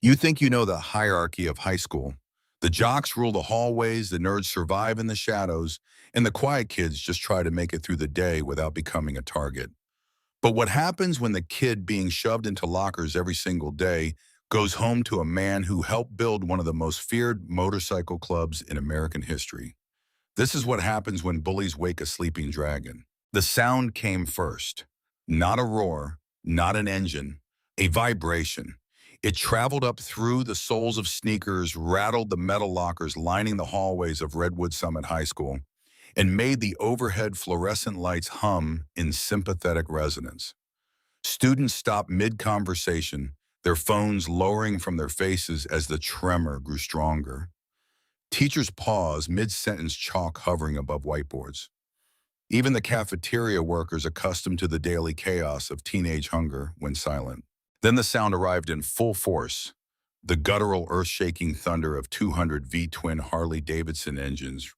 You think you know the hierarchy of high school. The jocks rule the hallways, the nerds survive in the shadows, and the quiet kids just try to make it through the day without becoming a target. But what happens when the kid being shoved into lockers every single day goes home to a man who helped build one of the most feared motorcycle clubs in American history? This is what happens when bullies wake a sleeping dragon. The sound came first. Not a roar, not an engine, a vibration. It traveled up through the soles of sneakers, rattled the metal lockers lining the hallways of Redwood Summit High School, and made the overhead fluorescent lights hum in sympathetic resonance. Students stopped mid-conversation, their phones lowering from their faces as the tremor grew stronger. Teachers paused, mid-sentence chalk hovering above whiteboards. Even the cafeteria workers accustomed to the daily chaos of teenage hunger went silent. Then the sound arrived in full force, the guttural earth-shaking thunder of 200 V-twin Harley-Davidson engines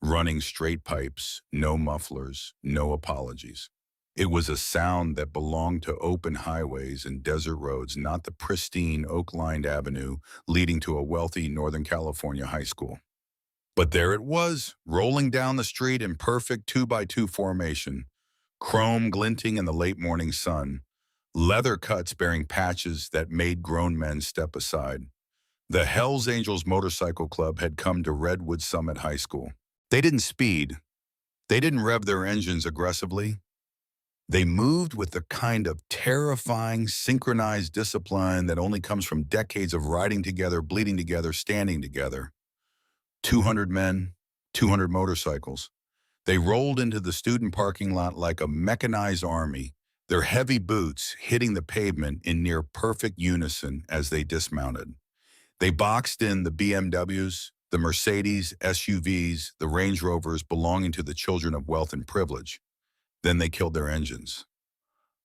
running straight pipes, no mufflers, no apologies. It was a sound that belonged to open highways and desert roads, not the pristine oak-lined avenue leading to a wealthy Northern California high school. But there it was, rolling down the street in perfect 2x2 formation, chrome glinting in the late morning sun, leather cuts bearing patches that made grown men step aside. The Hells Angels Motorcycle Club had come to Redwood Summit High School. They didn't speed. They didn't rev their engines aggressively. They moved with the kind of terrifying, synchronized discipline that only comes from decades of riding together, bleeding together, standing together. 200 men, 200 motorcycles. They rolled into the student parking lot like a mechanized army, their heavy boots hitting the pavement in near perfect unison as they dismounted. They boxed in the BMWs, the Mercedes SUVs, the Range Rovers belonging to the children of wealth and privilege. Then they killed their engines.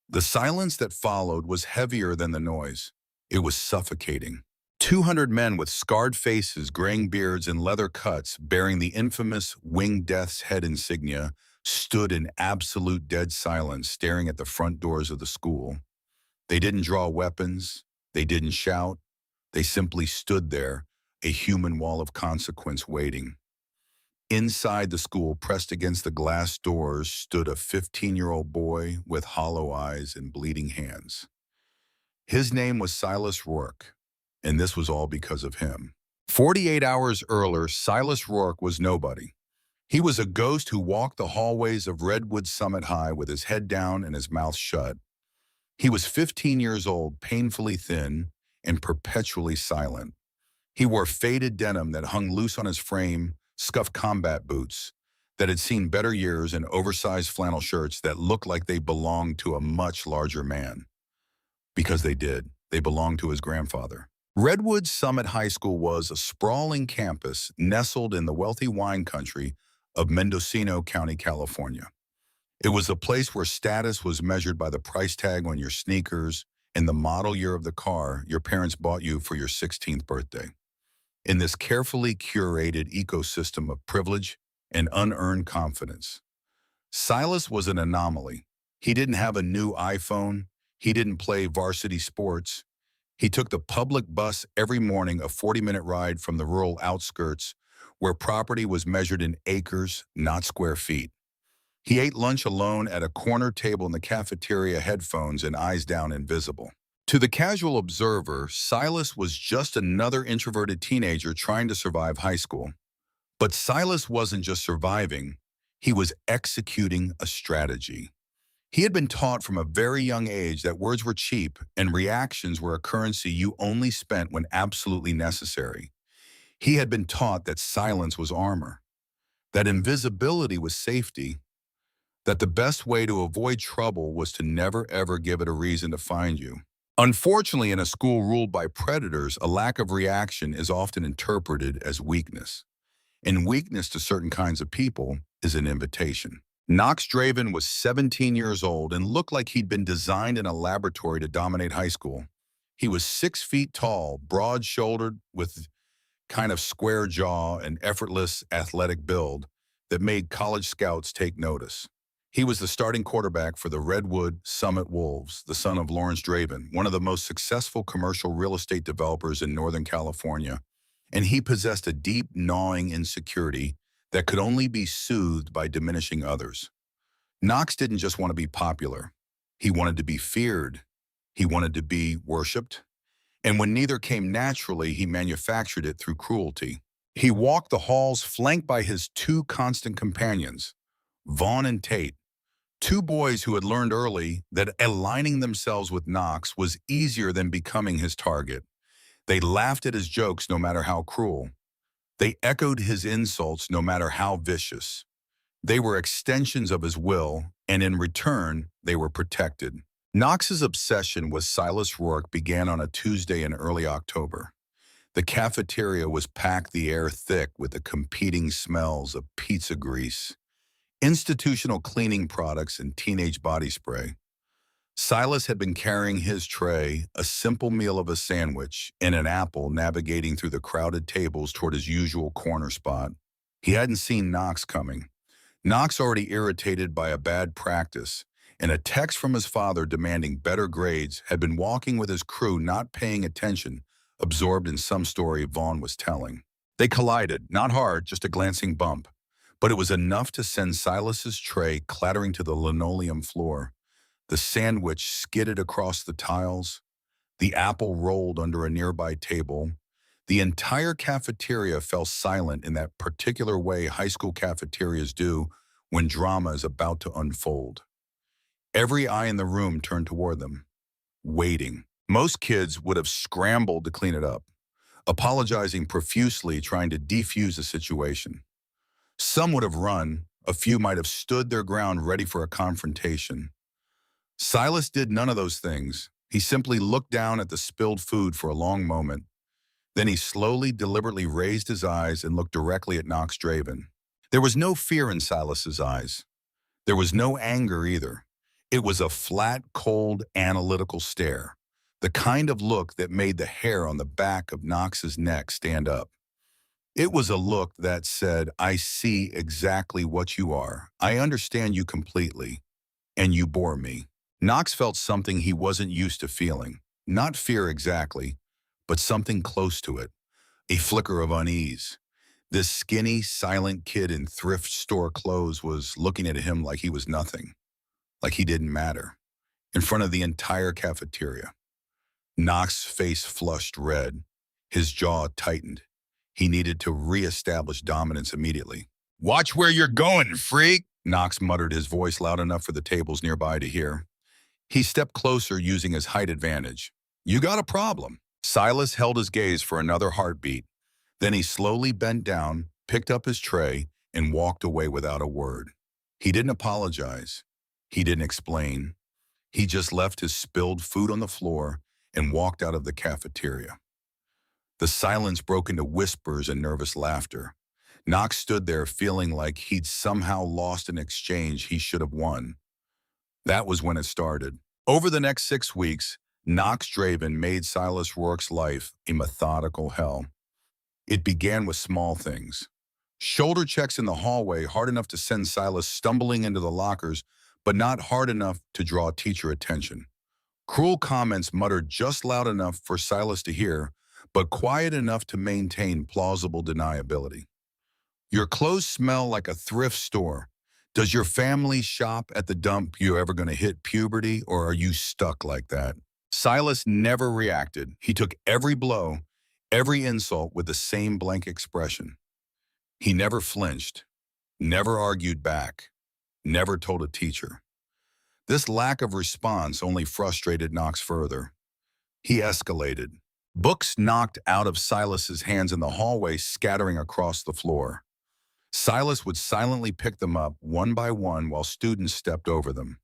The silence that followed was heavier than the noise. It was suffocating. 200 men with scarred faces, graying beards, and leather cuts bearing the infamous Winged Death's head insignia stood in absolute dead silence staring at the front doors of the school. They didn't draw weapons. They didn't shout. They simply stood there, a human wall of consequence waiting. Inside the school, pressed against the glass doors, stood a 15-year-old boy with hollow eyes and bleeding hands. His name was Silas Ror, and this was all because of him. 48 hours earlier, Silas Ror was nobody. He was a ghost who walked the hallways of Redwood Summit High with his head down and his mouth shut. He was 15 years old, painfully thin, and perpetually silent. He wore faded denim that hung loose on his frame, scuffed combat boots that had seen better years, and oversized flannel shirts that looked like they belonged to a much larger man. Because they did. They belonged to his grandfather. Redwood Summit High School was a sprawling campus nestled in the wealthy wine country of Mendocino County, California. It was a place where status was measured by the price tag on your sneakers and the model year of the car your parents bought you for your 16th birthday. In this carefully curated ecosystem of privilege and unearned confidence, Silas was an anomaly. He didn't have a new iPhone. He didn't play varsity sports. He took the public bus every morning, a 40-minute ride from the rural outskirts where property was measured in acres, not square feet. He ate lunch alone at a corner table in the cafeteria, headphones and eyes down, invisible. To the casual observer, Silas was just another introverted teenager trying to survive high school. But Silas wasn't just surviving, he was executing a strategy. He had been taught from a very young age that words were cheap and reactions were a currency you only spent when absolutely necessary. He had been taught that silence was armor, that invisibility was safety, that the best way to avoid trouble was to never ever give it a reason to find you. Unfortunately, in a school ruled by predators, a lack of reaction is often interpreted as weakness. And weakness to certain kinds of people is an invitation. Knox Draven was 17 years old and looked like he'd been designed in a laboratory to dominate high school. He was 6 feet tall, broad-shouldered, with kind of square jaw and effortless athletic build that made college scouts take notice. He was the starting quarterback for the Redwood Summit Wolves, the son of Lawrence Draven, one of the most successful commercial real estate developers in Northern California. And he possessed a deep, gnawing insecurity that could only be soothed by diminishing others. Knox didn't just want to be popular. He wanted to be feared. He wanted to be worshipped. And when neither came naturally, he manufactured it through cruelty. He walked the halls flanked by his two constant companions, Vaughn and Tate, two boys who had learned early that aligning themselves with Knox was easier than becoming his target. They laughed at his jokes no matter how cruel. They echoed his insults no matter how vicious. They were extensions of his will, and in return, they were protected. Knox's obsession with Silas Ror began on a Tuesday in early October. The cafeteria was packed the air thick with the competing smells of pizza grease, institutional cleaning products, and teenage body spray. Silas had been carrying his tray, a simple meal of a sandwich, and an apple, navigating through the crowded tables toward his usual corner spot. He hadn't seen Knox coming. Knox, already irritated by a bad practice and a text from his father demanding better grades, had been walking with his crew, not paying attention, absorbed in some story Vaughn was telling. They collided, not hard, just a glancing bump, but it was enough to send Silas's tray clattering to the linoleum floor. The sandwich skidded across the tiles. The apple rolled under a nearby table. The entire cafeteria fell silent in that particular way high school cafeterias do when drama is about to unfold. Every eye in the room turned toward them, waiting. Most kids would have scrambled to clean it up, apologizing profusely, trying to defuse the situation. Some would have run. A few might have stood their ground, ready for a confrontation. Silas did none of those things. He simply looked down at the spilled food for a long moment. Then he slowly, deliberately raised his eyes and looked directly at Knox Draven. There was no fear in Silas's eyes. There was no anger either. It was a flat, cold, analytical stare, the kind of look that made the hair on the back of Knox's neck stand up. It was a look that said, "I see exactly what you are. I understand you completely, and you bore me." Knox felt something he wasn't used to feeling. Not fear exactly, but something close to it. A flicker of unease. This skinny, silent kid in thrift store clothes was looking at him like he was nothing, like he didn't matter, in front of the entire cafeteria. Knox's face flushed red. His jaw tightened. He needed to reestablish dominance immediately. "Watch where you're going, freak!" Knox muttered, his voice loud enough for the tables nearby to hear. He stepped closer, using his height advantage. "You got a problem." Silas held his gaze for another heartbeat. Then he slowly bent down, picked up his tray, and walked away without a word. He didn't apologize. He didn't explain. He just left his spilled food on the floor and walked out of the cafeteria. The silence broke into whispers and nervous laughter. Knox stood there feeling like he'd somehow lost an exchange he should have won. That was when it started. Over the next 6 weeks, Knox Draven made Silas Ror's life a methodical hell. It began with small things. Shoulder checks in the hallway, hard enough to send Silas stumbling into the lockers, but not hard enough to draw teacher attention. Cruel comments muttered just loud enough for Silas to hear, but quiet enough to maintain plausible deniability. "Your clothes smell like a thrift store. Does your family shop at the dump? You ever going to hit puberty, or are you stuck like that?" Silas never reacted. He took every blow, every insult with the same blank expression. He never flinched, never argued back, never told a teacher. This lack of response only frustrated Knox further. He escalated. Books knocked out of Silas's hands in the hallway, scattering across the floor. Silas would silently pick them up one by one while students stepped over them.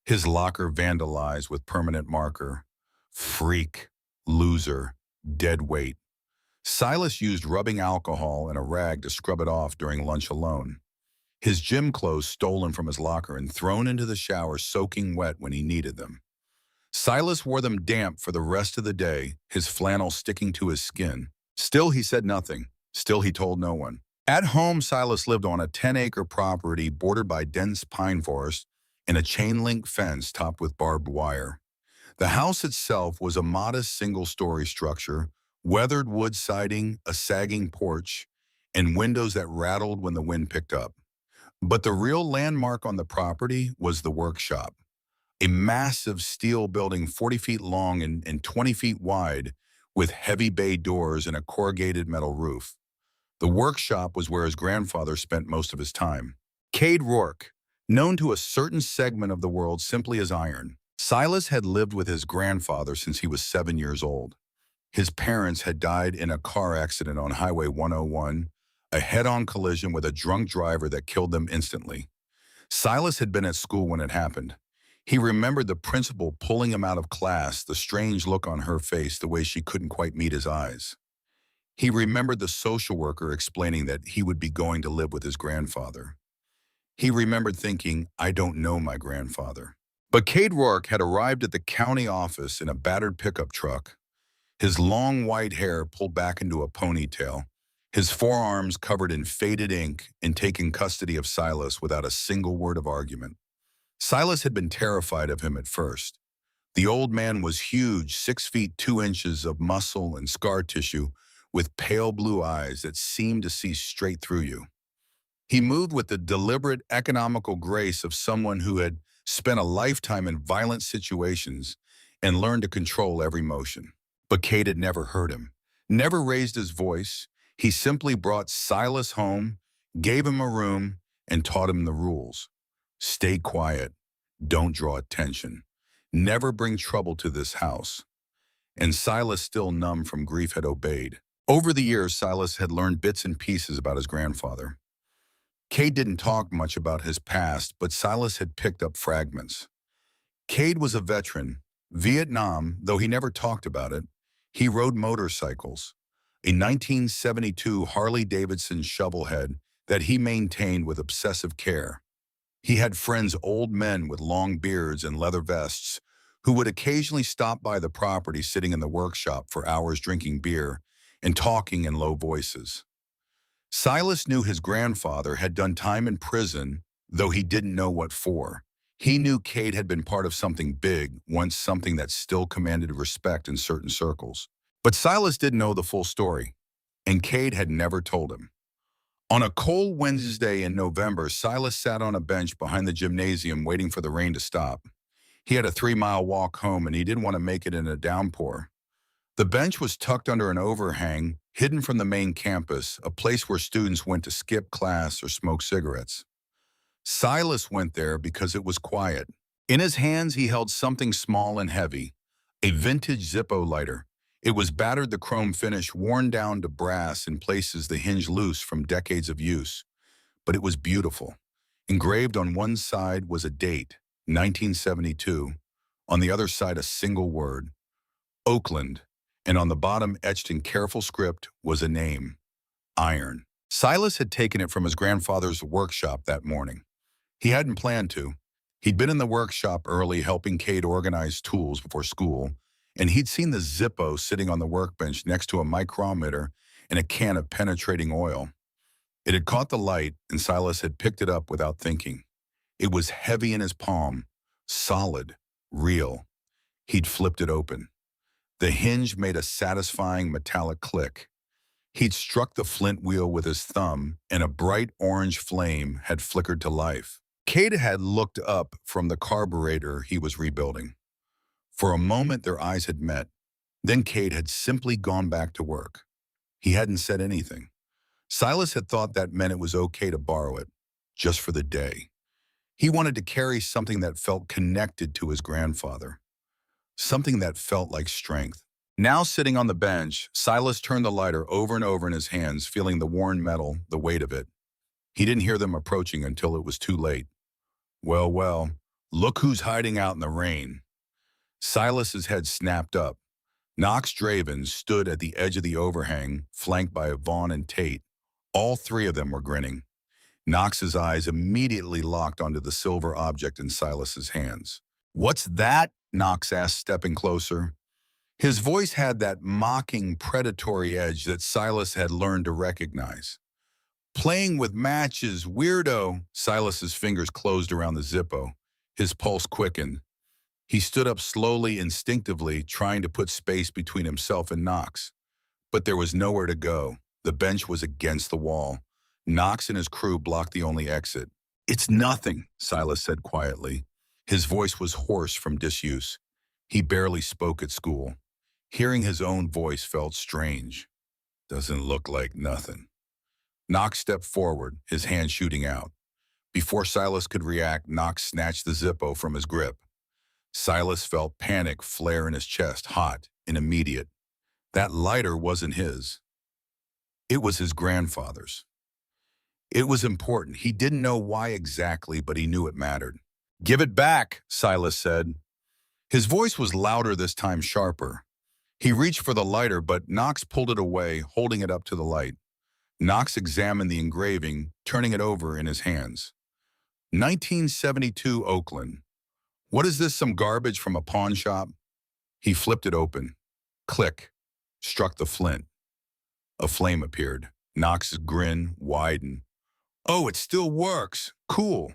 His locker vandalized with permanent marker. Freak, loser, dead weight. Silas used rubbing alcohol and a rag to scrub it off during lunch alone. His gym clothes stolen from his locker and thrown into the shower soaking wet when he needed them. Silas wore them damp for the rest of the day, his flannel sticking to his skin. Still, he said nothing. Still, he told no one. At home, Silas lived on a 10-acre property bordered by dense pine forest and a chain-link fence topped with barbed wire. The house itself was a modest single-story structure, weathered wood siding, a sagging porch, and windows that rattled when the wind picked up. But the real landmark on the property was the workshop, a massive steel building 40 feet long and 20 feet wide with heavy bay doors and a corrugated metal roof. The workshop was where his grandfather spent most of his time. Cade Rourke, known to a certain segment of the world simply as Iron. Silas had lived with his grandfather since he was 7 years old. His parents had died in a car accident on Highway 101, a head-on collision with a drunk driver that killed them instantly. Silas had been at school when it happened. He remembered the principal pulling him out of class, the strange look on her face, the way she couldn't quite meet his eyes. He remembered the social worker explaining that he would be going to live with his grandfather. He remembered thinking, I don't know my grandfather. But Cade Rourke had arrived at the county office in a battered pickup truck, his long white hair pulled back into a ponytail, his forearms covered in faded ink, and taken custody of Silas without a single word of argument. Silas had been terrified of him at first. The old man was huge, 6 feet 2 inches of muscle and scar tissue, with pale blue eyes that seemed to see straight through you. He moved with the deliberate, economical grace of someone who had spent a lifetime in violent situations and learned to control every motion. But Cade had never hurt him, never raised his voice. He simply brought Silas home, gave him a room, and taught him the rules. Stay quiet. Don't draw attention. Never bring trouble to this house. And Silas, still numb from grief, had obeyed. Over the years, Silas had learned bits and pieces about his grandfather. Cade didn't talk much about his past, but Silas had picked up fragments. Cade was a veteran. Vietnam, though he never talked about it, he rode motorcycles, a 1972 Harley-Davidson shovelhead that he maintained with obsessive care. He had friends, old men with long beards and leather vests, who would occasionally stop by the property, sitting in the workshop for hours drinking beer and talking in low voices. Silas knew his grandfather had done time in prison, though he didn't know what for. He knew Cade had been part of something big, once something that still commanded respect in certain circles. But Silas didn't know the full story, and Cade had never told him. On a cold Wednesday in November, Silas sat on a bench behind the gymnasium waiting for the rain to stop. He had a 3-mile walk home, and he didn't want to make it in a downpour. The bench was tucked under an overhang, hidden from the main campus, a place where students went to skip class or smoke cigarettes. Silas went there because it was quiet. In his hands, he held something small and heavy, a vintage Zippo lighter. It was battered, the chrome finish worn down to brass, in places the hinge loose from decades of use. But it was beautiful. Engraved on one side was a date, 1972. On the other side, a single word, Oakland. And on the bottom, etched in careful script, was a name, Iron. Silas had taken it from his grandfather's workshop that morning. He hadn't planned to. He'd been in the workshop early, helping Cade organize tools before school, and he'd seen the Zippo sitting on the workbench next to a micrometer and a can of penetrating oil. It had caught the light, and Silas had picked it up without thinking. It was heavy in his palm, solid, real. He'd flipped it open. The hinge made a satisfying metallic click. He'd struck the flint wheel with his thumb, and a bright orange flame had flickered to life. Cade had looked up from the carburetor he was rebuilding. For a moment, their eyes had met. Then Cade had simply gone back to work. He hadn't said anything. Silas had thought that meant it was okay to borrow it, just for the day. He wanted to carry something that felt connected to his grandfather, something that felt like strength. Now, sitting on the bench, Silas turned the lighter over and over in his hands, feeling the worn metal, the weight of it. He didn't hear them approaching until it was too late. Well, well, look who's hiding out in the rain. Silas's head snapped up. Knox Draven stood at the edge of the overhang, flanked by Vaughn and Tate. All three of them were grinning. Knox's eyes immediately locked onto the silver object in Silas's hands. "What's that?" Knox asked, stepping closer. His voice had that mocking, predatory edge that Silas had learned to recognize. Playing with matches, weirdo. Silas's fingers closed around the Zippo. His pulse quickened. He stood up slowly, instinctively, trying to put space between himself and Knox. But there was nowhere to go. The bench was against the wall. Knox and his crew blocked the only exit. "It's nothing," Silas said quietly. His voice was hoarse from disuse. He barely spoke at school. Hearing his own voice felt strange. "Doesn't look like nothing." Knox stepped forward, his hand shooting out. Before Silas could react, Knox snatched the Zippo from his grip. Silas felt panic flare in his chest, hot and immediate. That lighter wasn't his. It was his grandfather's. It was important. He didn't know why exactly, but he knew it mattered. "Give it back," Silas said. His voice was louder this time, sharper. He reached for the lighter, but Knox pulled it away, holding it up to the light. Knox examined the engraving, turning it over in his hands. 1972 Oakland. "What is this, some garbage from a pawn shop?" He flipped it open. Click. Struck the flint. A flame appeared. Knox's grin widened. "Oh, it still works. Cool."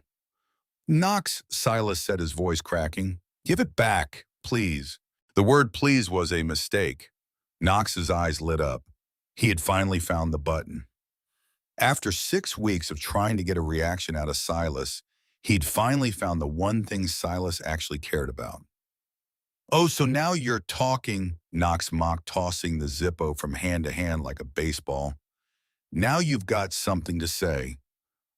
"Knox," Silas said, his voice cracking. "Give it back, please." The word please was a mistake. Knox's eyes lit up. He had finally found the button. After 6 weeks of trying to get a reaction out of Silas, he'd finally found the one thing Silas actually cared about. "Oh, so now you're talking," Knox mocked, tossing the Zippo from hand to hand like a baseball. "Now you've got something to say.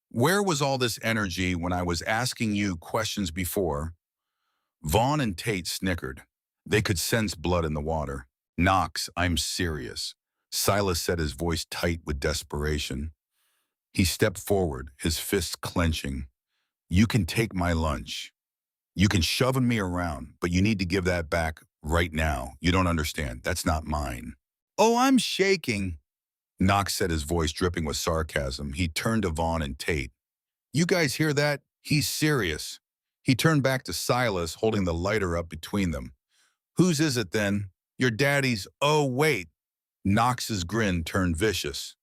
Where was all this energy when I was asking you questions before?" Vaughn and Tate snickered. They could sense blood in the water. "Knox, I'm serious," Silas said, his voice tight with desperation. He stepped forward, his fists clenching. "You can take my lunch. You can shove me around, but you need to give that back right now. You don't understand. That's not mine." "Oh, I'm shaking," Knox said, his voice dripping with sarcasm. He turned to Vaughn and Tate. "You guys hear that? He's serious." He turned back to Silas, holding the lighter up between them. "Whose is it then? Your daddy's?" "Oh, wait." Knox's grin turned vicious.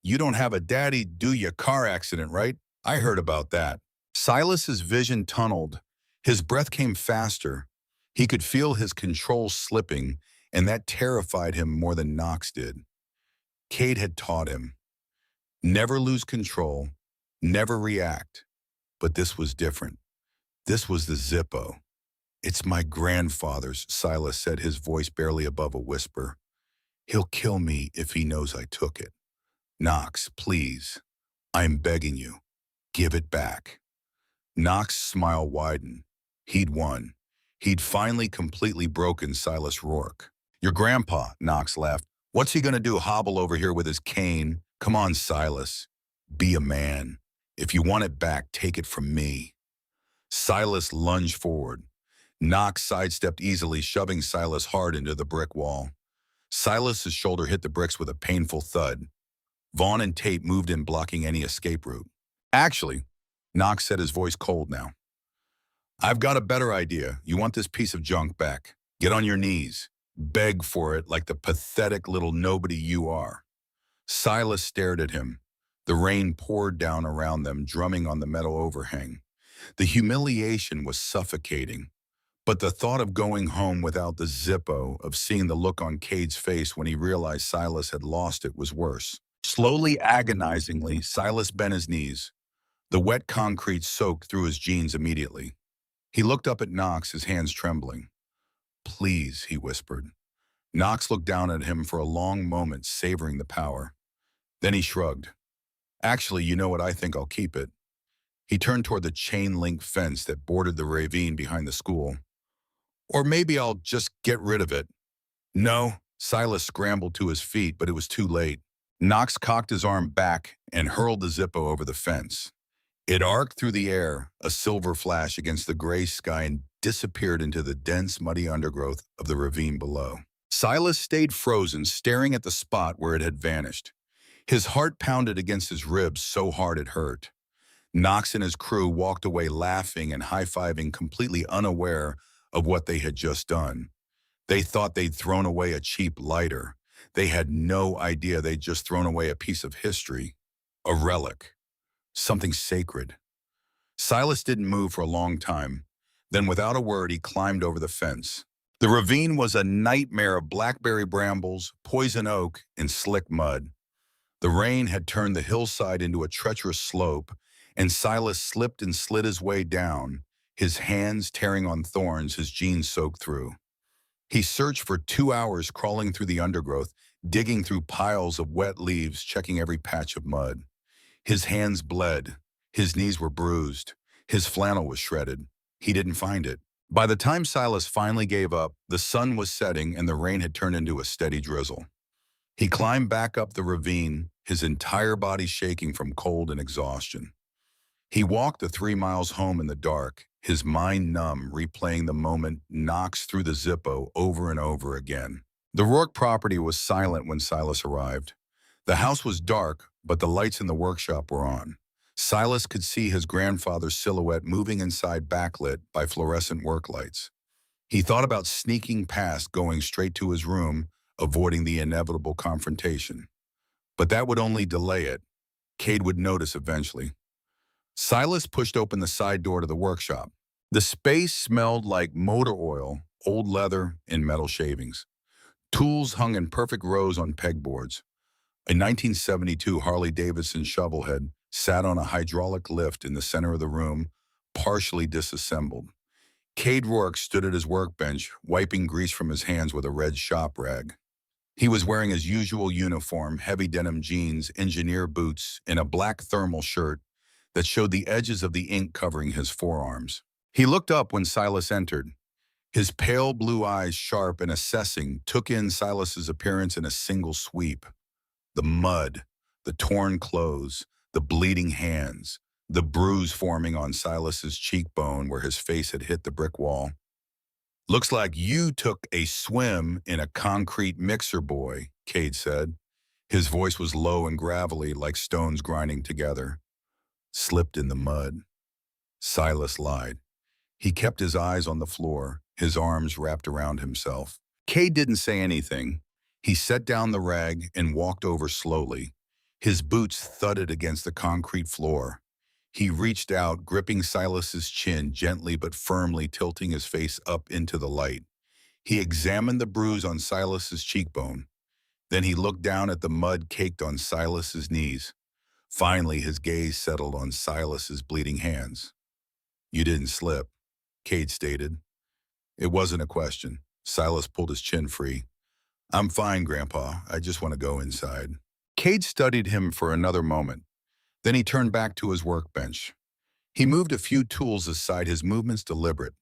"You don't have a daddy, do you? Car accident, right? I heard about that." Silas's vision tunneled. His breath came faster. He could feel his control slipping, and that terrified him more than Knox did. Cade had taught him. Never lose control, never react. But this was different. This was the Zippo. "It's my grandfather's," Silas said, his voice barely above a whisper. "He'll kill me if he knows I took it. Knox, please, I'm begging you, give it back." Knox's smile widened. He'd won. He'd finally completely broken Silas Ror. "Your grandpa," Knox laughed. "What's he gonna do, hobble over here with his cane? Come on, Silas. Be a man. If you want it back, take it from me." Silas lunged forward. Knox sidestepped easily, shoving Silas hard into the brick wall. Silas's shoulder hit the bricks with a painful thud. Vaughn and Tate moved in, blocking any escape route. "Actually," Knox said, his voice cold now, "I've got a better idea. You want this piece of junk back. Get on your knees. Beg for it like the pathetic little nobody you are." Silas stared at him. The rain poured down around them, drumming on the metal overhang. The humiliation was suffocating. But the thought of going home without the Zippo, of seeing the look on Cade's face when he realized Silas had lost it, was worse. Slowly, agonizingly, Silas bent his knees. The wet concrete soaked through his jeans immediately. He looked up at Knox, his hands trembling. "Please," he whispered. Knox looked down at him for a long moment, savoring the power. Then he shrugged. "Actually, you know what? I think I'll keep it." He turned toward the chain-link fence that bordered the ravine behind the school. "Or maybe I'll just get rid of it." "No." Silas scrambled to his feet, but it was too late. Knox cocked his arm back and hurled the Zippo over the fence. It arced through the air, a silver flash against the gray sky, and disappeared into the dense, muddy undergrowth of the ravine below. Silas stayed frozen, staring at the spot where it had vanished. His heart pounded against his ribs so hard it hurt. Knox and his crew walked away laughing and high-fiving, completely unaware of what they had just done. They thought they'd thrown away a cheap lighter. They had no idea they'd just thrown away a piece of history. A relic. Something sacred. Silas didn't move for a long time. Then without a word, he climbed over the fence. The ravine was a nightmare of blackberry brambles, poison oak, and slick mud. The rain had turned the hillside into a treacherous slope, and Silas slipped and slid his way down, his hands tearing on thorns his jeans soaked through. He searched for 2 hours crawling through the undergrowth, digging through piles of wet leaves, checking every patch of mud. His hands bled. His knees were bruised. His flannel was shredded. He didn't find it. By the time Silas finally gave up, the sun was setting and the rain had turned into a steady drizzle. He climbed back up the ravine, his entire body shaking from cold and exhaustion. He walked the 3 miles home in the dark, his mind numb, replaying the moment knocks through the Zippo over and over again. The Rourke property was silent when Silas arrived. The house was dark, but the lights in the workshop were on. Silas could see his grandfather's silhouette moving inside backlit by fluorescent work lights. He thought about sneaking past, going straight to his room, avoiding the inevitable confrontation. But that would only delay it. Cade would notice eventually. Silas pushed open the side door to the workshop. The space smelled like motor oil, old leather, and metal shavings. Tools hung in perfect rows on pegboards. A 1972 Harley-Davidson shovelhead sat on a hydraulic lift in the center of the room, partially disassembled. Cade Rourke stood at his workbench, wiping grease from his hands with a red shop rag. He was wearing his usual uniform, heavy denim jeans, engineer boots, and a black thermal shirt that showed the edges of the ink covering his forearms. He looked up when Silas entered. His pale blue eyes, sharp and assessing, took in Silas's appearance in a single sweep. The mud, the torn clothes, the bleeding hands, the bruise forming on Silas's cheekbone where his face had hit the brick wall. "Looks like you took a swim in a concrete mixer, boy," Cade said. His voice was low and gravelly, like stones grinding together. "Slipped in the mud." Silas lied. He kept his eyes on the floor, his arms wrapped around himself. Cade didn't say anything. He set down the rag and walked over slowly. His boots thudded against the concrete floor. He reached out, gripping Silas's chin gently but firmly, tilting his face up into the light. He examined the bruise on Silas's cheekbone. Then he looked down at the mud caked on Silas's knees. Finally, his gaze settled on Silas's bleeding hands. "You didn't slip," Cade stated. It wasn't a question. Silas pulled his chin free. "I'm fine, Grandpa. I just want to go inside." Cade studied him for another moment. Then he turned back to his workbench. He moved a few tools aside, his movements deliberate.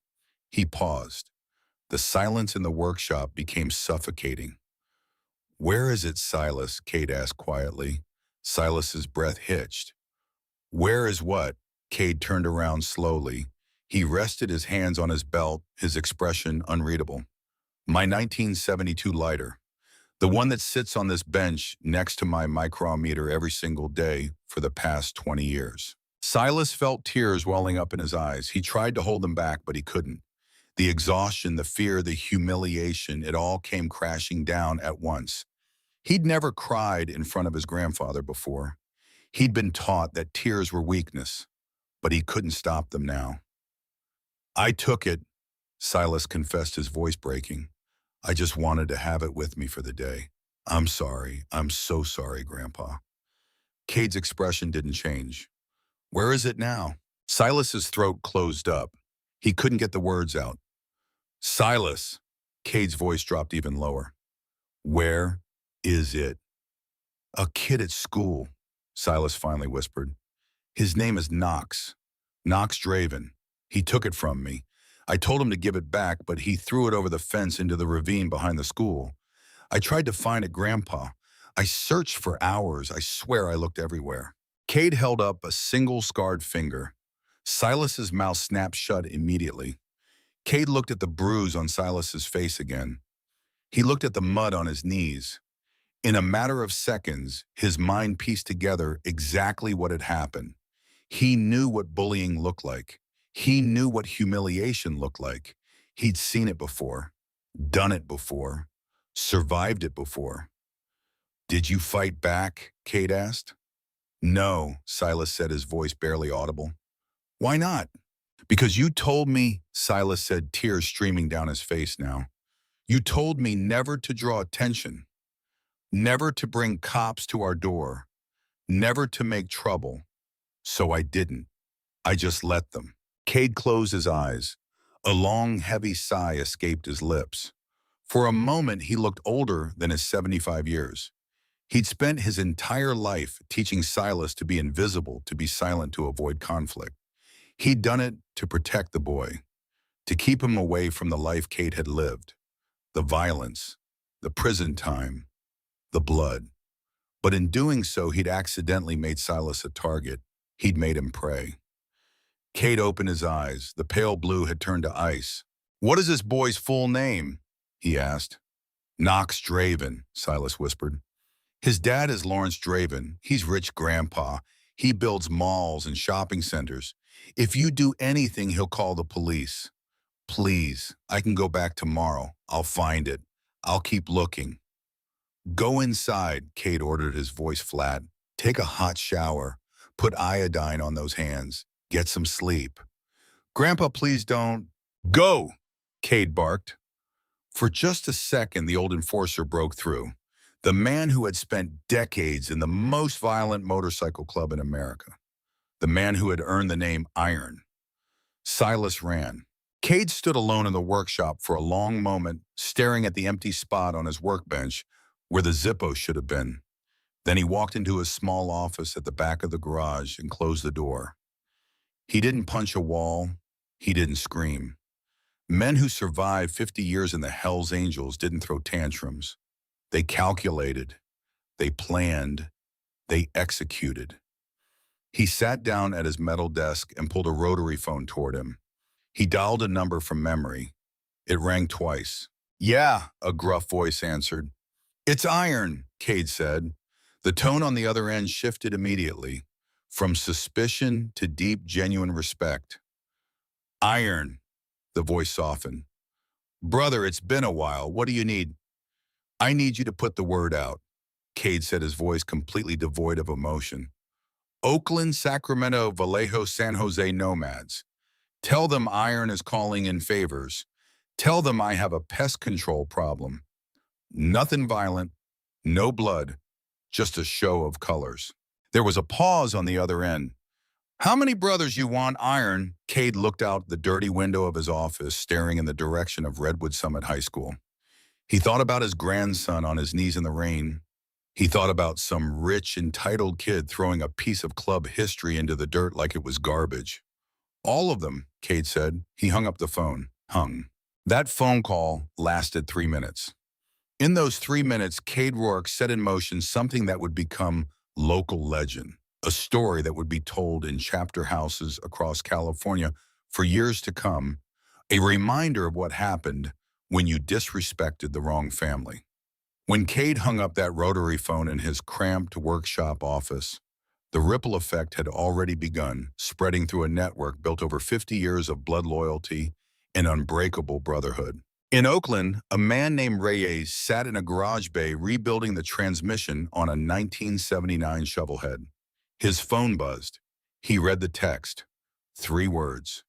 He paused. The silence in the workshop became suffocating. "Where is it, Silas?" Cade asked quietly. Silas's breath hitched. "Where is what?" Cade turned around slowly. He rested his hands on his belt, his expression unreadable. "My 1972 lighter. The one that sits on this bench next to my micrometer every single day for the past 20 years. Silas felt tears welling up in his eyes. He tried to hold them back, but he couldn't. The exhaustion, the fear, the humiliation, it all came crashing down at once. He'd never cried in front of his grandfather before. He'd been taught that tears were weakness, but he couldn't stop them now. "I took it," Silas confessed, his voice breaking. "I just wanted to have it with me for the day. I'm sorry. I'm so sorry, Grandpa." Cade's expression didn't change. "Where is it now?" Silas's throat closed up. He couldn't get the words out. "Silas," Cade's voice dropped even lower. "Where is it?" "A kid at school," Silas finally whispered. "His name is Knox. Knox Draven. He took it from me. I told him to give it back, but he threw it over the fence into the ravine behind the school. I tried to find it, Grandpa. I searched for hours. I swear I looked everywhere." Cade held up a single scarred finger. Silas's mouth snapped shut immediately. Cade looked at the bruise on Silas's face again. He looked at the mud on his knees. In a matter of seconds, his mind pieced together exactly what had happened. He knew what bullying looked like. He knew what humiliation looked like. He'd seen it before, done it before, survived it before. "Did you fight back?" Cade asked. No, Silas said, his voice barely audible. Why not? Because you told me, Silas said, tears streaming down his face now. You told me never to draw attention, never to bring cops to our door, never to make trouble. So I didn't. I just let them. Cade closed his eyes. A long, heavy sigh escaped his lips. For a moment, he looked older than his 75 years. He'd spent his entire life teaching Silas to be invisible, to be silent, to avoid conflict. He'd done it to protect the boy, to keep him away from the life Cade had lived, the violence, the prison time, the blood. But in doing so, he'd accidentally made Silas a target. He'd made him prey. Cade opened his eyes. The pale blue had turned to ice. What is this boy's full name? He asked. Knox Draven, Silas whispered. His dad is Lawrence Draven. He's rich grandpa. He builds malls and shopping centers. If you do anything, he'll call the police. Please, I can go back tomorrow. I'll find it. I'll keep looking. Go inside, Cade ordered, his voice flat. Take a hot shower. Put iodine on those hands. Get some sleep. Grandpa, please don't. Go, Cade barked. For just a second, the old enforcer broke through. The man who had spent decades in the most violent motorcycle club in America. The man who had earned the name Iron. Silas ran. Cade stood alone in the workshop for a long moment, staring at the empty spot on his workbench where the Zippo should have been. Then he walked into his small office at the back of the garage and closed the door. He didn't punch a wall. He didn't scream. Men who survived 50 years in the Hells Angels didn't throw tantrums. They calculated. They planned. They executed. He sat down at his metal desk and pulled a rotary phone toward him. He dialed a number from memory. It rang twice. Yeah, a gruff voice answered. It's Iron, Cade said. The tone on the other end shifted immediately, from suspicion to deep, genuine respect. Iron, the voice softened. Brother, it's been a while. What do you need? I need you to put the word out, Cade said, his voice completely devoid of emotion. Oakland, Sacramento, Vallejo, San Jose nomads. Tell them Iron is calling in favors. Tell them I have a pest control problem. Nothing violent, no blood, just a show of colors. There was a pause on the other end. How many brothers you want, Iron? Cade looked out the dirty window of his office, staring in the direction of Redwood Summit High School. He thought about his grandson on his knees in the rain. He thought about some rich, entitled kid throwing a piece of club history into the dirt like it was garbage. All of them, Cade said. He hung up the phone. Hung. That phone call lasted 3 minutes. In those 3 minutes, Cade Rourke set in motion something that would become local legend, a story that would be told in chapter houses across California for years to come, a reminder of what happened when you disrespected the wrong family. When Cade hung up that rotary phone in his cramped workshop office, the ripple effect had already begun, spreading through a network built over 50 years of blood loyalty and unbreakable brotherhood. In Oakland, a man named Reyes sat in a garage bay rebuilding the transmission on a 1979 shovelhead. His phone buzzed. He read the text. 3 words.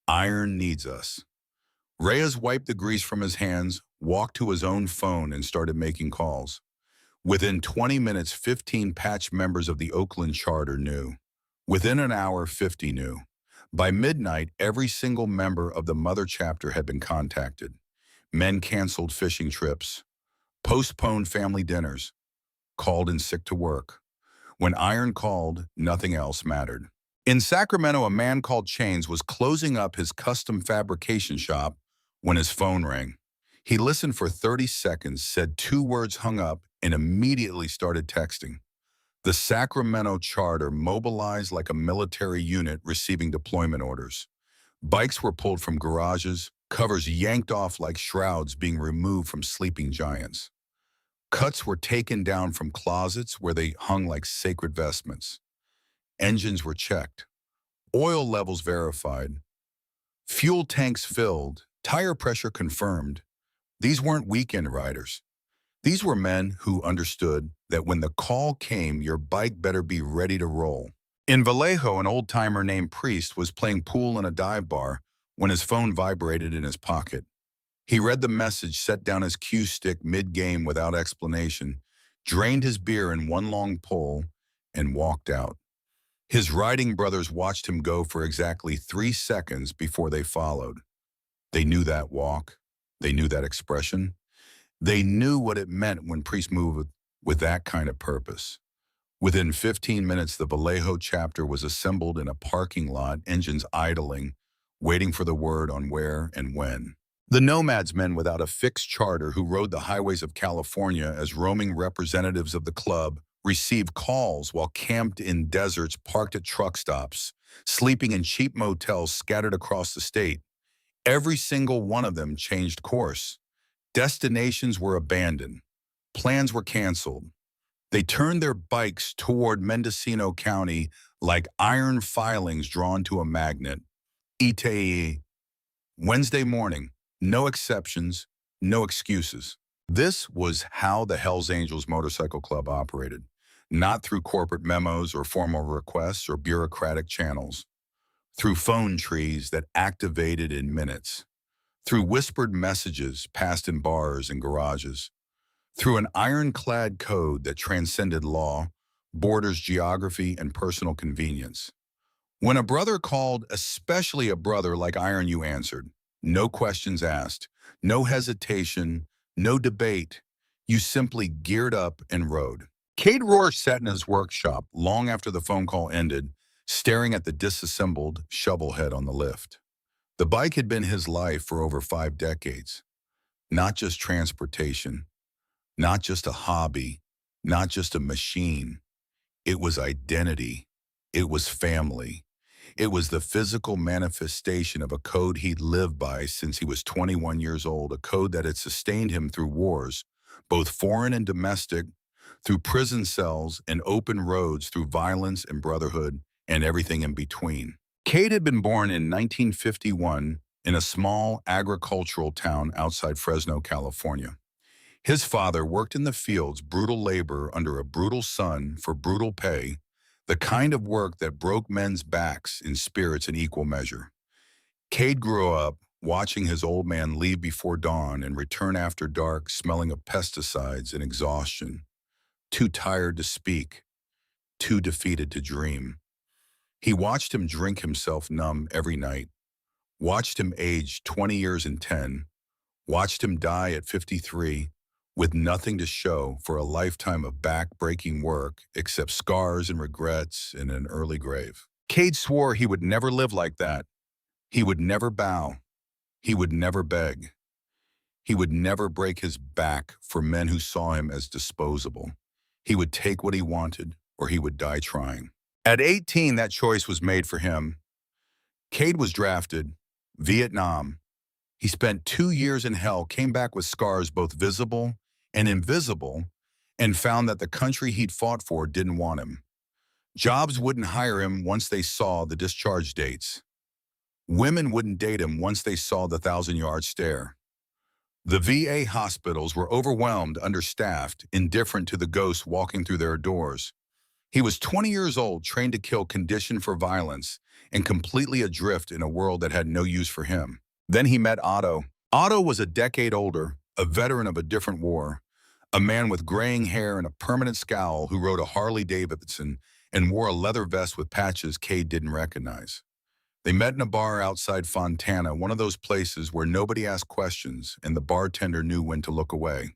Iron needs us. Reyes wiped the grease from his hands, walked to his own phone, and started making calls. Within 20 minutes, 15 patch members of the Oakland Charter knew. Within an hour, 50 knew. By midnight, every single member of the mother chapter had been contacted. Men canceled fishing trips, postponed family dinners, called in sick to work. When Iron called, nothing else mattered. In Sacramento, a man called Chains was closing up his custom fabrication shop when his phone rang. He listened for 30 seconds, said 2 words, hung up, and immediately started texting. The Sacramento Charter mobilized like a military unit receiving deployment orders. Bikes were pulled from garages, covers yanked off like shrouds being removed from sleeping giants. Cuts were taken down from closets where they hung like sacred vestments. Engines were checked. Oil levels verified. Fuel tanks filled. Tire pressure confirmed. These weren't weekend riders. These were men who understood that when the call came, your bike better be ready to roll. In Vallejo, an old-timer named Priest was playing pool in a dive bar when his phone vibrated in his pocket. He read the message, set down his cue stick mid-game without explanation, drained his beer in one long pull, and walked out. His riding brothers watched him go for exactly 3 seconds before they followed. They knew that walk. They knew that expression. They knew what it meant when Priest moved with that kind of purpose. Within 15 minutes, the Vallejo chapter was assembled in a parking lot, engines idling, waiting for the word on where and when. The nomads, men without a fixed charter who rode the highways of California as roaming representatives of the club, received calls while camped in deserts, parked at truck stops, sleeping in cheap motels scattered across the state. Every single one of them changed course. Destinations were abandoned. Plans were canceled. They turned their bikes toward Mendocino County like iron filings drawn to a magnet. Ite. Wednesday morning. No exceptions, no excuses. This was how the Hells Angels Motorcycle Club operated, not through corporate memos or formal requests or bureaucratic channels, through phone trees that activated in minutes, through whispered messages passed in bars and garages, through an ironclad code that transcended law, borders, geography, and personal convenience. When a brother called, especially a brother like Iron, you answered. No questions asked, no hesitation, no debate. You simply geared up and rode. Cade Ror sat in his workshop long after the phone call ended, staring at the disassembled shovel head on the lift. The bike had been his life for over 5 decades. Not just transportation, not just a hobby, not just a machine. It was identity. It was family. It was the physical manifestation of a code he'd lived by since he was 21 years old, a code that had sustained him through wars, both foreign and domestic, through prison cells and open roads, through violence and brotherhood, and everything in between. Cade had been born in 1951 in a small agricultural town outside Fresno, California. His father worked in the fields, brutal labor under a brutal sun for brutal pay, the kind of work that broke men's backs in spirits in equal measure. Cade grew up watching his old man leave before dawn and return after dark, smelling of pesticides and exhaustion, too tired to speak, too defeated to dream. He watched him drink himself numb every night, watched him age 20 years in 10, watched him die at 53, with nothing to show for a lifetime of back-breaking work except scars and regrets in an early grave. Cade swore he would never live like that. He would never bow. He would never beg. He would never break his back for men who saw him as disposable. He would take what he wanted, or he would die trying. At 18, that choice was made for him. Cade was drafted, Vietnam. He spent 2 years in hell, came back with scars both visible and invisible, and found that the country he'd fought for didn't want him. Jobs wouldn't hire him once they saw the discharge dates. Women wouldn't date him once they saw the 1,000-yard stare. The VA hospitals were overwhelmed, understaffed, indifferent to the ghosts walking through their doors. He was 20 years old, trained to kill, conditioned for violence, and completely adrift in a world that had no use for him. Then he met Otto. Otto was a decade older, a veteran of a different war, a man with graying hair and a permanent scowl who rode a Harley Davidson and wore a leather vest with patches Cade didn't recognize. They met in a bar outside Fontana, one of those places where nobody asked questions and the bartender knew when to look away.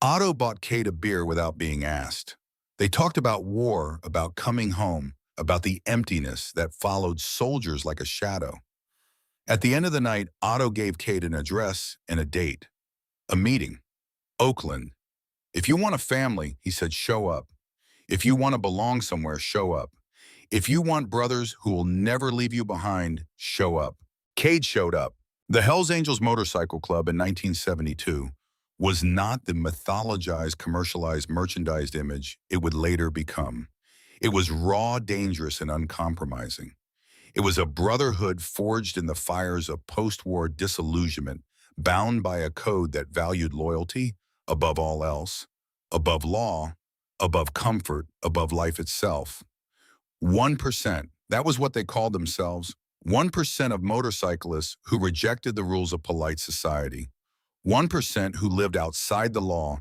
Otto bought Cade a beer without being asked. They talked about war, about coming home, about the emptiness that followed soldiers like a shadow. At the end of the night, Otto gave Cade an address and a date. A meeting. Oakland. If you want a family, he said, show up. If you want to belong somewhere, show up. If you want brothers who will never leave you behind, show up. Cade showed up. The Hells Angels Motorcycle Club in 1972 was not the mythologized, commercialized, merchandised image it would later become. It was raw, dangerous, and uncompromising. It was a brotherhood forged in the fires of post-war disillusionment, bound by a code that valued loyalty, above all else, above law, above comfort, above life itself. 1%, that was what they called themselves. 1% of motorcyclists who rejected the rules of polite society. 1% who lived outside the law,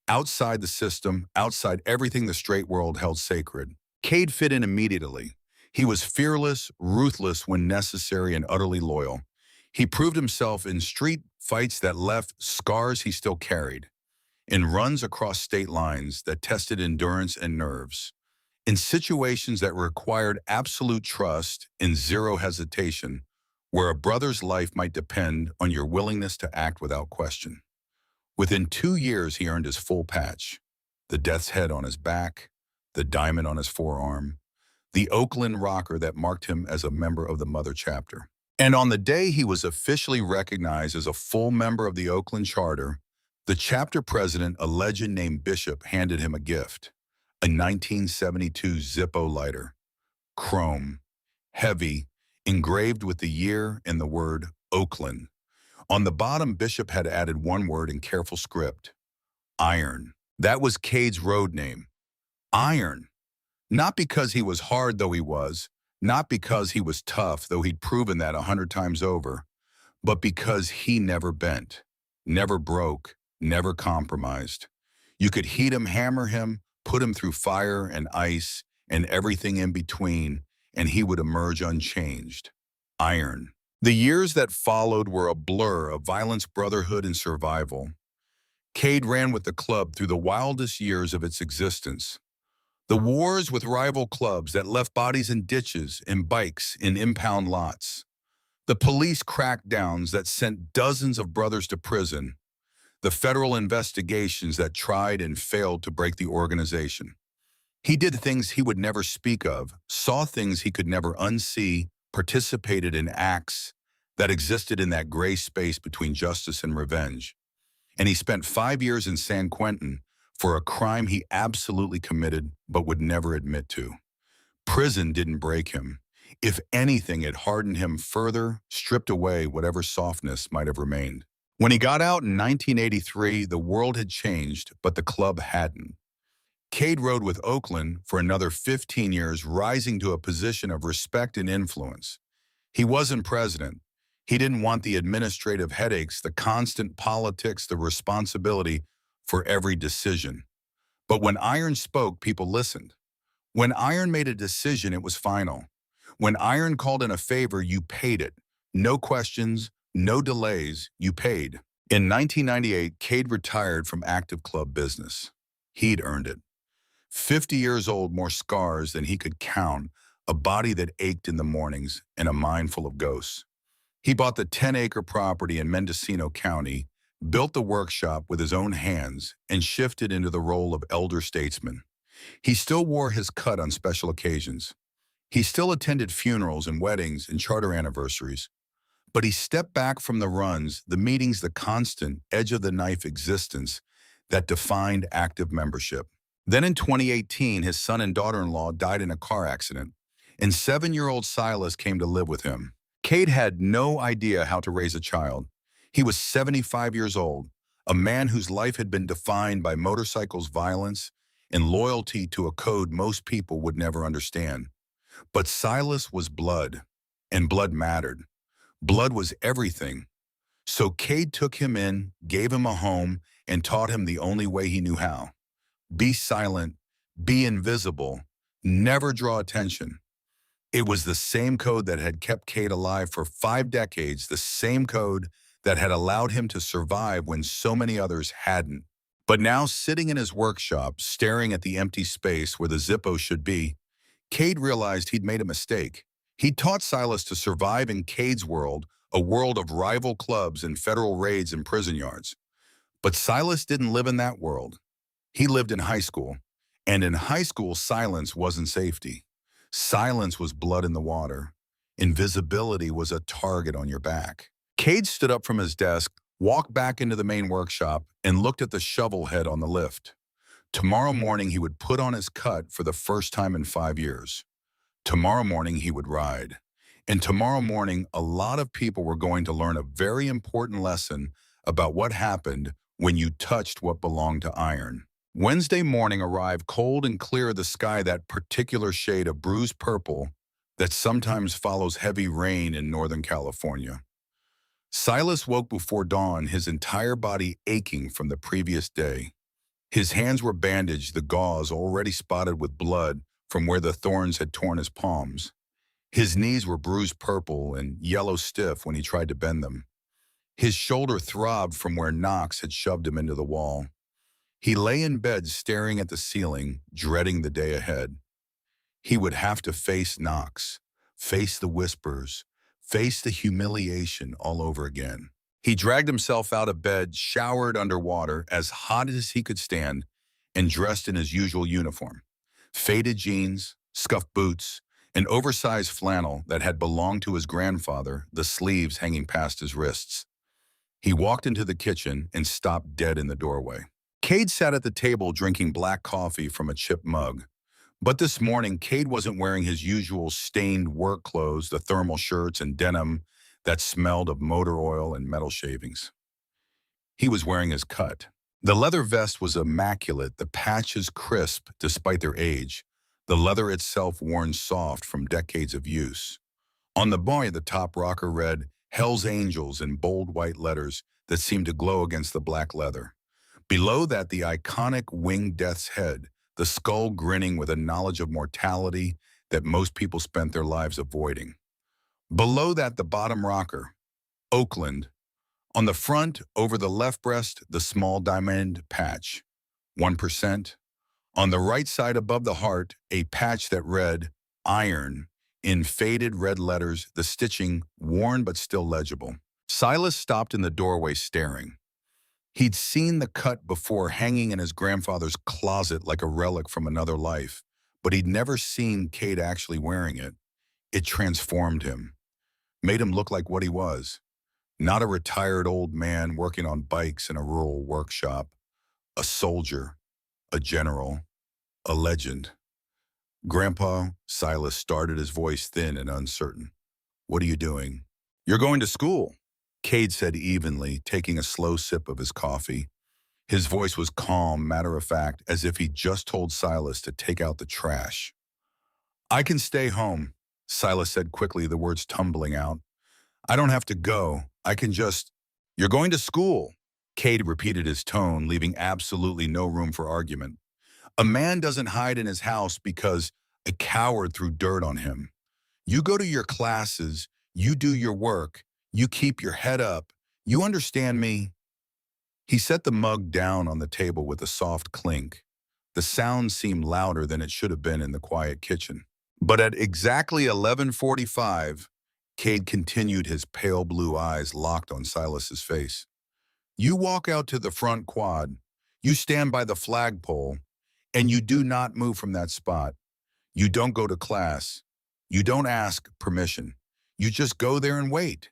outside the system, outside everything the straight world held sacred. Cade fit in immediately. He was fearless, ruthless when necessary, and utterly loyal. He proved himself in street fights that left scars he still carried, in runs across state lines that tested endurance and nerves, in situations that required absolute trust and zero hesitation, where a brother's life might depend on your willingness to act without question. Within 2 years, he earned his full patch: the death's head on his back, the diamond on his forearm, the Oakland rocker that marked him as a member of the Mother Chapter. And on the day he was officially recognized as a full member of the Oakland Charter, the chapter president, a legend named Bishop, handed him a gift: a 1972 Zippo lighter, chrome, heavy, engraved with the year and the word Oakland. On the bottom, Bishop had added one word in careful script: iron. That was Cade's road name. Iron. Not because he was hard, though he was, not because he was tough, though he'd proven that 100 times over, but because he never bent, never broke, never compromised. You could heat him, hammer him, put him through fire and ice and everything in between, and he would emerge unchanged. Iron. The years that followed were a blur of violence, brotherhood, and survival. Cade ran with the club through the wildest years of its existence. The wars with rival clubs that left bodies in ditches and bikes in impound lots. The police crackdowns that sent dozens of brothers to prison. The federal investigations that tried and failed to break the organization. He did things he would never speak of, saw things he could never unsee, participated in acts that existed in that gray space between justice and revenge. And he spent 5 years in San Quentin for a crime he absolutely committed but would never admit to. Prison didn't break him. If anything, it hardened him further, stripped away whatever softness might have remained. When he got out in 1983, the world had changed, but the club hadn't. Cade rode with Oakland for another 15 years, rising to a position of respect and influence. He wasn't president. He didn't want the administrative headaches, the constant politics, the responsibility for every decision. But when Iron spoke, people listened. When Iron made a decision, it was final. When Iron called in a favor, you paid it. No questions, no delays, you paid. In 1998, Cade retired from active club business. He'd earned it. 50 years old, more scars than he could count, a body that ached in the mornings, and a mind full of ghosts. He bought the 10-acre property in Mendocino County, built the workshop with his own hands, and shifted into the role of elder statesman. He still wore his cut on special occasions. He still attended funerals and weddings and charter anniversaries. But he stepped back from the runs, the meetings, the constant edge-of-the-knife existence that defined active membership. Then in 2018, his son and daughter-in-law died in a car accident, and 7-year-old Silas came to live with him. Cade had no idea how to raise a child. He was 75 years old, a man whose life had been defined by motorcycles, violence, and loyalty to a code most people would never understand. But Silas was blood, and blood mattered. Blood was everything. So Cade took him in, gave him a home, and taught him the only way he knew how. Be silent, be invisible, never draw attention. It was the same code that had kept Cade alive for 5 decades, the same code that had allowed him to survive when so many others hadn't. But now, sitting in his workshop, staring at the empty space where the Zippo should be, Cade realized he'd made a mistake. He'd taught Silas to survive in Cade's world, a world of rival clubs and federal raids and prison yards. But Silas didn't live in that world. He lived in high school, and in high school, silence wasn't safety. Silence was blood in the water. Invisibility was a target on your back. Cade stood up from his desk, walked back into the main workshop, and looked at the shovel head on the lift. Tomorrow morning, he would put on his cut for the first time in 5 years. Tomorrow morning, he would ride. And tomorrow morning, a lot of people were going to learn a very important lesson about what happened when you touched what belonged to iron. Wednesday morning arrived cold and clear, the sky that particular shade of bruised purple that sometimes follows heavy rain in Northern California. Silas woke before dawn, his entire body aching from the previous day. His hands were bandaged, the gauze already spotted with blood from where the thorns had torn his palms. His knees were bruised purple and yellow stiff when he tried to bend them. His shoulder throbbed from where Knox had shoved him into the wall. He lay in bed staring at the ceiling, dreading the day ahead. He would have to face Knox, face the whispers, face the humiliation all over again. He dragged himself out of bed, showered underwater, as hot as he could stand, and dressed in his usual uniform. Faded jeans, scuffed boots, an oversized flannel that had belonged to his grandfather, the sleeves hanging past his wrists. He walked into the kitchen and stopped dead in the doorway. Cade sat at the table drinking black coffee from a chipped mug. But this morning, Cade wasn't wearing his usual stained work clothes, the thermal shirts and denim that smelled of motor oil and metal shavings. He was wearing his cut. The leather vest was immaculate, the patches crisp despite their age, the leather itself worn soft from decades of use. On the boy, the top rocker read, "Hell's Angels" in bold white letters that seemed to glow against the black leather. Below that, the iconic winged death's head, the skull grinning with a knowledge of mortality that most people spent their lives avoiding. Below that, the bottom rocker, Oakland. On the front, over the left breast, the small diamond patch, 1%. On the right side above the heart, a patch that read, Iron, in faded red letters, the stitching worn but still legible. Silas stopped in the doorway staring. He'd seen the cut before hanging in his grandfather's closet like a relic from another life, but he'd never seen Cade actually wearing it. It transformed him, made him look like what he was. Not a retired old man working on bikes in a rural workshop. A soldier, a general, a legend. "Grandpa," Silas started, his voice thin and uncertain. "What are you doing?" "You're going to school," Cade said evenly, taking a slow sip of his coffee. His voice was calm, matter-of-fact, as if he'd just told Silas to take out the trash. "I can stay home," Silas said quickly, the words tumbling out. "I don't have to go. I can just—" "You're going to school," Cade repeated, his tone leaving absolutely no room for argument. A man doesn't hide in his house because a coward threw dirt on him. You go to your classes, you do your work, you keep your head up. You understand me? He set the mug down on the table with a soft clink. The sound seemed louder than it should have been in the quiet kitchen. But at exactly 11:45, Cade continued, his pale blue eyes locked on Silas's face. "You walk out to the front quad, you stand by the flagpole, and you do not move from that spot. You don't go to class. You don't ask permission. You just go there and wait.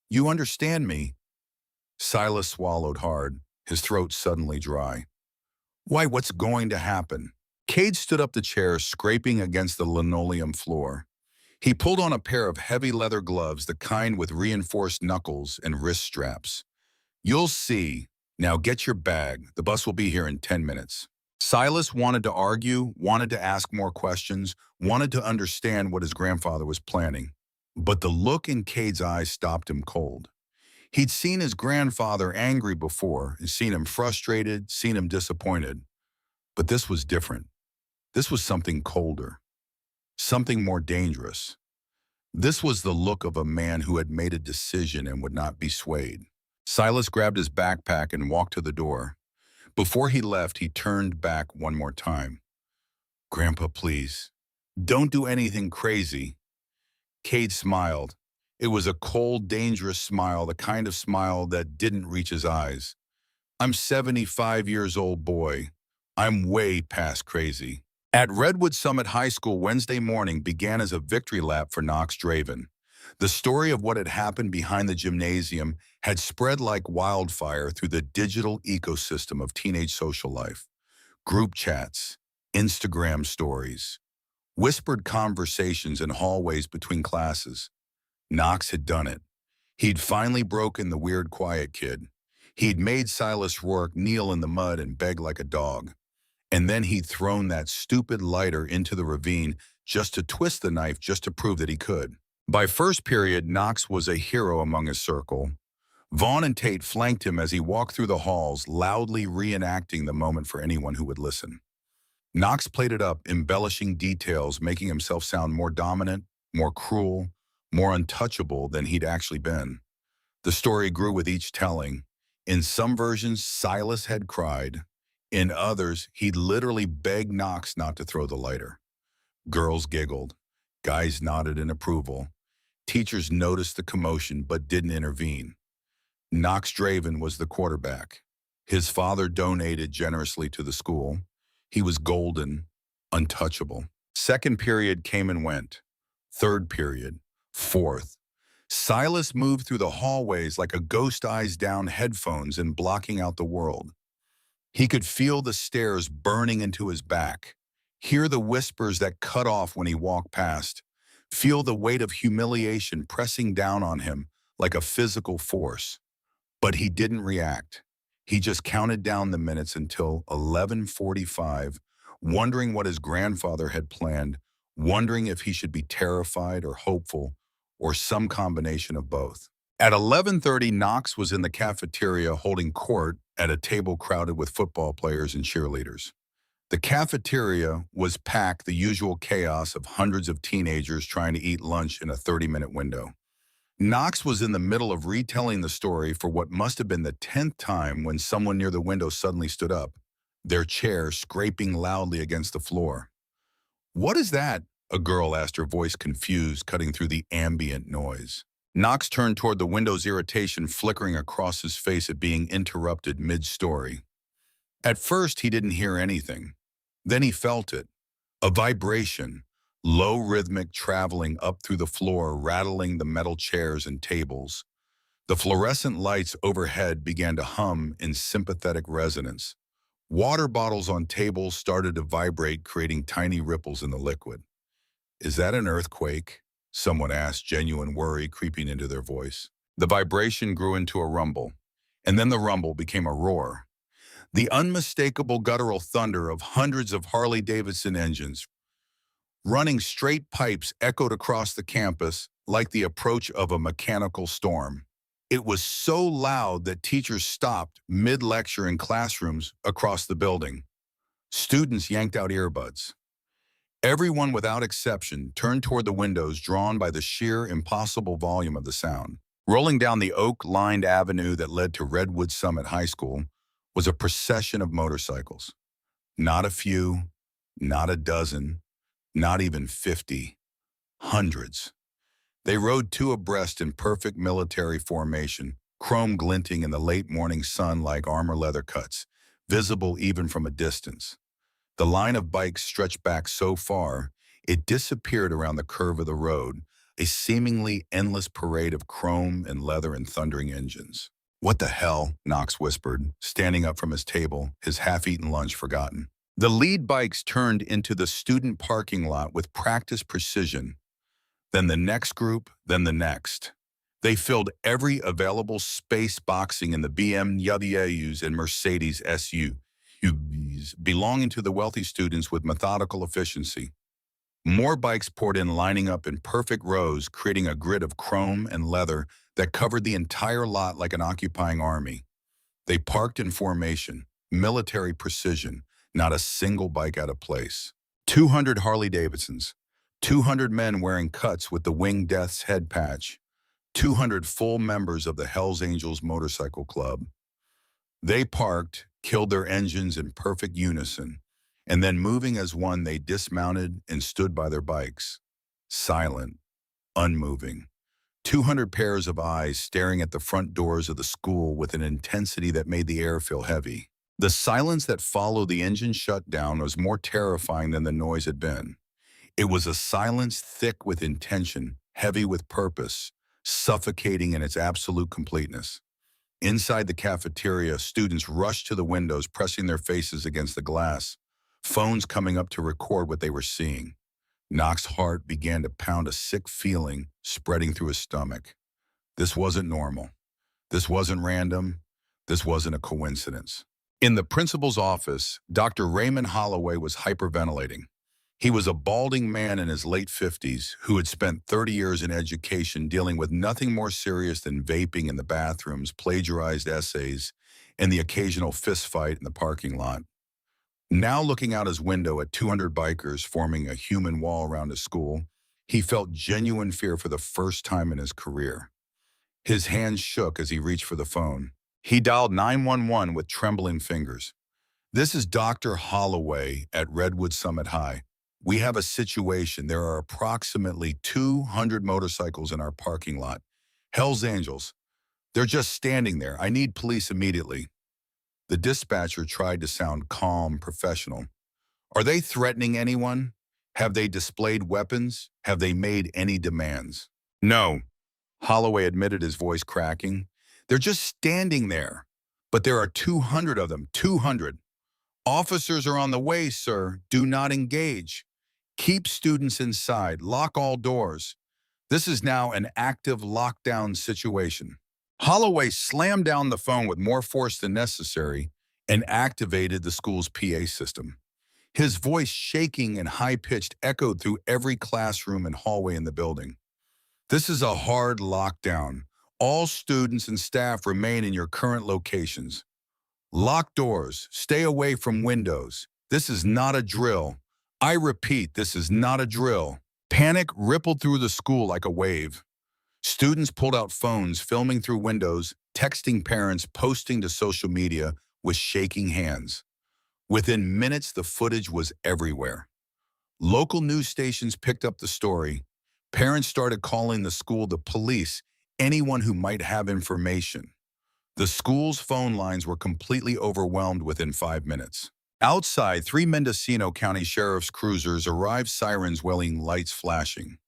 You understand me?" Silas swallowed hard, his throat suddenly dry. "Why, what's going to happen?" Cade stood up the chair, scraping against the linoleum floor. He pulled on a pair of heavy leather gloves, the kind with reinforced knuckles and wrist straps. "You'll see. Now get your bag. The bus will be here in 10 minutes. Silas wanted to argue, wanted to ask more questions, wanted to understand what his grandfather was planning. But the look in Cade's eyes stopped him cold. He'd seen his grandfather angry before, seen him frustrated, seen him disappointed. But this was different. This was something colder, something more dangerous. This was the look of a man who had made a decision and would not be swayed. Silas grabbed his backpack and walked to the door. Before he left, he turned back one more time. "Grandpa, please, don't do anything crazy." Cade smiled. It was a cold, dangerous smile, the kind of smile that didn't reach his eyes. "I'm 75 years old, boy. I'm way past crazy." At Redwood Summit High School, Wednesday morning began as a victory lap for Knox Draven. The story of what had happened behind the gymnasium had spread like wildfire through the digital ecosystem of teenage social life. Group chats, Instagram stories, whispered conversations in hallways between classes. Knox had done it. He'd finally broken the weird quiet kid. He'd made Silas Ror kneel in the mud and beg like a dog. And then he'd thrown that stupid lighter into the ravine just to twist the knife just to prove that he could. By first period, Knox was a hero among his circle. Vaughn and Tate flanked him as he walked through the halls, loudly reenacting the moment for anyone who would listen. Knox played it up, embellishing details, making himself sound more dominant, more cruel, more untouchable than he'd actually been. The story grew with each telling. In some versions, Silas had cried. In others, he'd literally begged Knox not to throw the lighter. Girls giggled. Guys nodded in approval. Teachers noticed the commotion but didn't intervene. Knox Draven was the quarterback. His father donated generously to the school. He was golden, untouchable. Second period came and went. Third period. Fourth. Silas moved through the hallways like a ghost eyes down headphones and blocking out the world. He could feel the stares burning into his back, hear the whispers that cut off when he walked past, feel the weight of humiliation pressing down on him like a physical force. But he didn't react. He just counted down the minutes until 11:45, wondering what his grandfather had planned, wondering if he should be terrified or hopeful, or some combination of both. At 11:30, Knox was in the cafeteria holding court at a table crowded with football players and cheerleaders. The cafeteria was packed, the usual chaos of hundreds of teenagers trying to eat lunch in a 30-minute window. Knox was in the middle of retelling the story for what must have been the 10th time when someone near the window suddenly stood up, their chair scraping loudly against the floor. "What is that?" a girl asked, her voice confused, cutting through the ambient noise. Knox turned toward the window's irritation flickering across his face at being interrupted mid-story. At first, he didn't hear anything. Then he felt it, a vibration, low rhythmic traveling up through the floor, rattling the metal chairs and tables. The fluorescent lights overhead began to hum in sympathetic resonance. Water bottles on tables started to vibrate, creating tiny ripples in the liquid. "Is that an earthquake?" someone asked, genuine worry creeping into their voice. The vibration grew into a rumble, and then the rumble became a roar. The unmistakable guttural thunder of hundreds of Harley-Davidson engines running straight pipes echoed across the campus like the approach of a mechanical storm. It was so loud that teachers stopped mid-lecture in classrooms across the building. Students yanked out earbuds. Everyone without exception turned toward the windows, drawn by the sheer impossible volume of the sound. Rolling down the oak-lined avenue that led to Redwood Summit High School was a procession of motorcycles. Not a few, not a dozen, not even 50. Hundreds. They rode two abreast in perfect military formation, chrome glinting in the late morning sun like armor leather cuts, visible even from a distance. The line of bikes stretched back so far, it disappeared around the curve of the road, a seemingly endless parade of chrome and leather and thundering engines. "What the hell?" Knox whispered, standing up from his table, his half-eaten lunch forgotten. The lead bikes turned into the student parking lot with practiced precision. Then the next group, then the next. They filled every available space boxing in the BMWs and Mercedes SUVs, belonging to the wealthy students with methodical efficiency. More bikes poured in, lining up in perfect rows, creating a grid of chrome and leather that covered the entire lot like an occupying army. They parked in formation, military precision, not a single bike out of place. 200 Harley-Davidsons, 200 men wearing cuts with the Winged Death's head patch, 200 full members of the Hells Angels Motorcycle Club. They parked, killed their engines in perfect unison, and then moving as one, they dismounted and stood by their bikes, silent, unmoving. 200 pairs of eyes staring at the front doors of the school with an intensity that made the air feel heavy. The silence that followed the engine shutdown was more terrifying than the noise had been. It was a silence thick with intention, heavy with purpose, suffocating in its absolute completeness. Inside the cafeteria, students rushed to the windows, pressing their faces against the glass, phones coming up to record what they were seeing. Knox's heart began to pound, a sick feeling spreading through his stomach. This wasn't normal. This wasn't random. This wasn't a coincidence. In the principal's office, Dr. Raymond Holloway was hyperventilating. He was a balding man in his late 50s who had spent 30 years in education dealing with nothing more serious than vaping in the bathrooms, plagiarized essays, and the occasional fistfight in the parking lot. Now looking out his window at 200 bikers forming a human wall around his school, he felt genuine fear for the first time in his career. His hands shook as he reached for the phone. He dialed 911 with trembling fingers. "This is Dr. Holloway at Redwood Summit High. We have a situation. There are approximately 200 motorcycles in our parking lot. Hell's Angels. They're just standing there. I need police immediately." The dispatcher tried to sound calm, professional. "Are they threatening anyone? Have they displayed weapons? Have they made any demands?" "No," Holloway admitted, his voice cracking. "They're just standing there. But there are 200 of them, 200. Officers are on the way, sir. Do not engage. Keep students inside. Lock all doors. This is now an active lockdown situation." Holloway slammed down the phone with more force than necessary and activated the school's PA system. His voice, shaking and high-pitched, echoed through every classroom and hallway in the building. "This is a hard lockdown. All students and staff remain in your current locations. Lock doors. Stay away from windows. This is not a drill. I repeat, this is not a drill." Panic rippled through the school like a wave. Students pulled out phones, filming through windows, texting parents, posting to social media with shaking hands. Within minutes, the footage was everywhere. Local news stations picked up the story. Parents started calling the school, the police, anyone who might have information. The school's phone lines were completely overwhelmed within 5 minutes. Outside, 3 Mendocino County Sheriff's cruisers arrived, sirens wailing, lights flashing.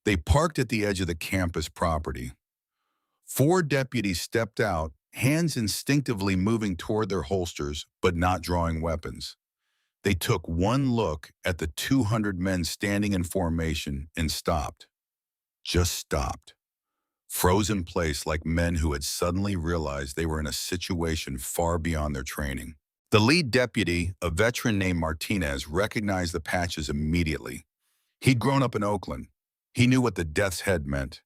They parked at the edge of the campus property. 4 deputies stepped out, hands instinctively moving toward their holsters, but not drawing weapons. They took one look at the 200 men standing in formation and stopped. Just stopped. Froze in place like men who had suddenly realized they were in a situation far beyond their training. The lead deputy, a veteran named Martinez, recognized the patches immediately. He'd grown up in Oakland. He knew what the death's head meant.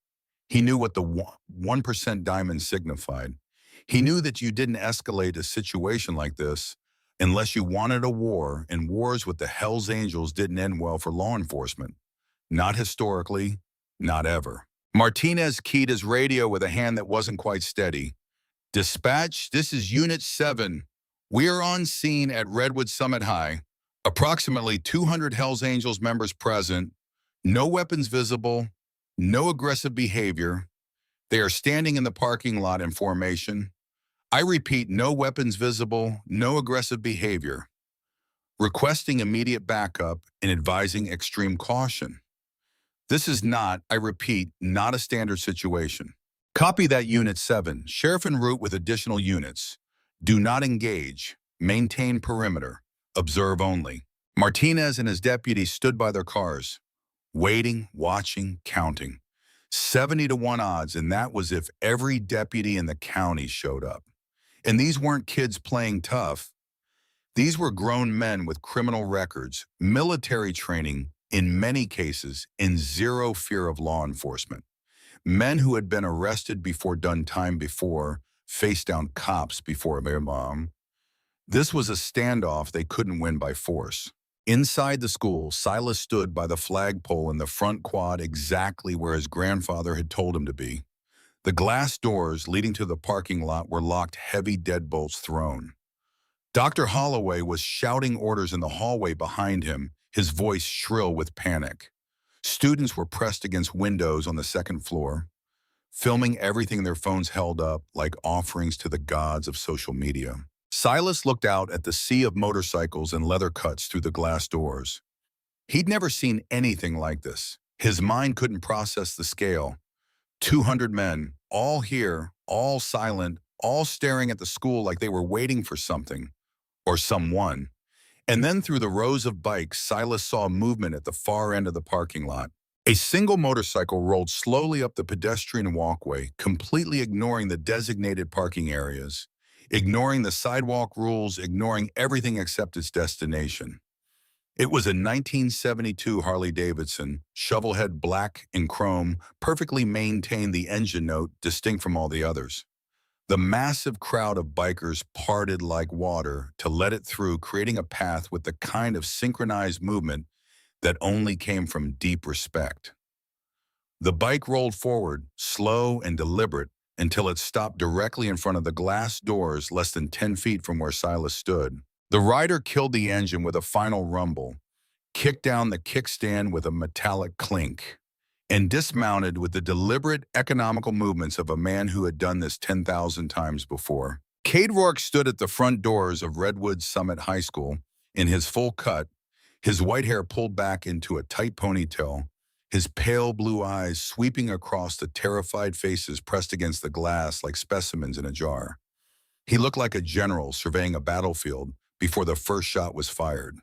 He knew what the 1% diamond signified. He knew that you didn't escalate a situation like this unless you wanted a war, and wars with the Hells Angels didn't end well for law enforcement. Not historically, not ever. Martinez keyed his radio with a hand that wasn't quite steady. "Dispatch, this is Unit 7. We are on scene at Redwood Summit High. Approximately 200 Hells Angels members present. No weapons visible. No aggressive behavior. They are standing in the parking lot in formation. I repeat, no weapons visible, no aggressive behavior. Requesting immediate backup and advising extreme caution. This is not, I repeat, not a standard situation. Copy that, Unit 7. Sheriff en route with additional units. Do not engage. Maintain perimeter. Observe only." Martinez and his deputies stood by their cars, waiting, watching, counting. 70-1 odds, and that was if every deputy in the county showed up. And these weren't kids playing tough. These were grown men with criminal records, military training, in many cases, and zero fear of law enforcement. Men who had been arrested before, done time before, faced down cops before their mom. This was a standoff they couldn't win by force. Inside the school, Silas stood by the flagpole in the front quad, exactly where his grandfather had told him to be. The glass doors leading to the parking lot were locked, heavy deadbolts thrown. Dr. Holloway was shouting orders in the hallway behind him, his voice shrill with panic. Students were pressed against windows on the second floor, filming everything their phones held up like offerings to the gods of social media. Silas looked out at the sea of motorcycles and leather cuts through the glass doors. He'd never seen anything like this. His mind couldn't process the scale. 200 men, all here, all silent, all staring at the school like they were waiting for something, or someone. And then through the rows of bikes, Silas saw movement at the far end of the parking lot. A single motorcycle rolled slowly up the pedestrian walkway, completely ignoring the designated parking areas. ignoring the sidewalk rules, ignoring everything except its destination. It was a 1972 Harley-Davidson, shovelhead black and chrome, perfectly maintained the engine note distinct from all the others. The massive crowd of bikers parted like water to let it through, creating a path with the kind of synchronized movement that only came from deep respect. The bike rolled forward, slow and deliberate, until it stopped directly in front of the glass doors less than 10 feet from where Silas stood. The rider killed the engine with a final rumble, kicked down the kickstand with a metallic clink, and dismounted with the deliberate, economical movements of a man who had done this 10,000 times before. Cade Rourke stood at the front doors of Redwood Summit High School in his full cut, his white hair pulled back into a tight ponytail, his pale blue eyes sweeping across the terrified faces pressed against the glass like specimens in a jar. He looked like a general surveying a battlefield before the first shot was fired.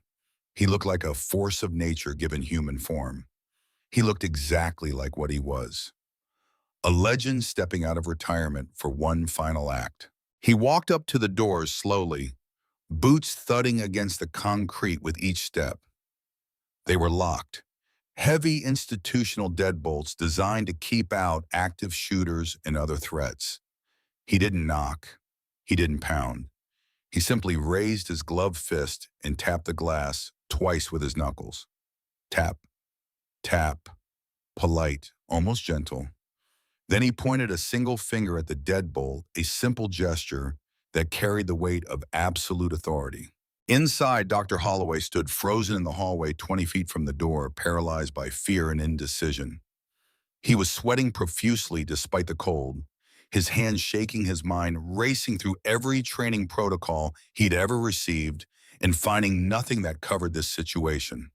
He looked like a force of nature given human form. He looked exactly like what he was, a legend stepping out of retirement for one final act. He walked up to the doors slowly, boots thudding against the concrete with each step. They were locked, heavy institutional deadbolts designed to keep out active shooters and other threats. He didn't knock. He didn't pound. He simply raised his gloved fist and tapped the glass twice with his knuckles. Tap, tap, polite, almost gentle. Then he pointed a single finger at the deadbolt, a simple gesture that carried the weight of absolute authority. Inside, Dr. Holloway stood frozen in the hallway 20 feet from the door, paralyzed by fear and indecision. He was sweating profusely despite the cold, his hands shaking, his mind racing through every training protocol he'd ever received and finding nothing that covered this situation.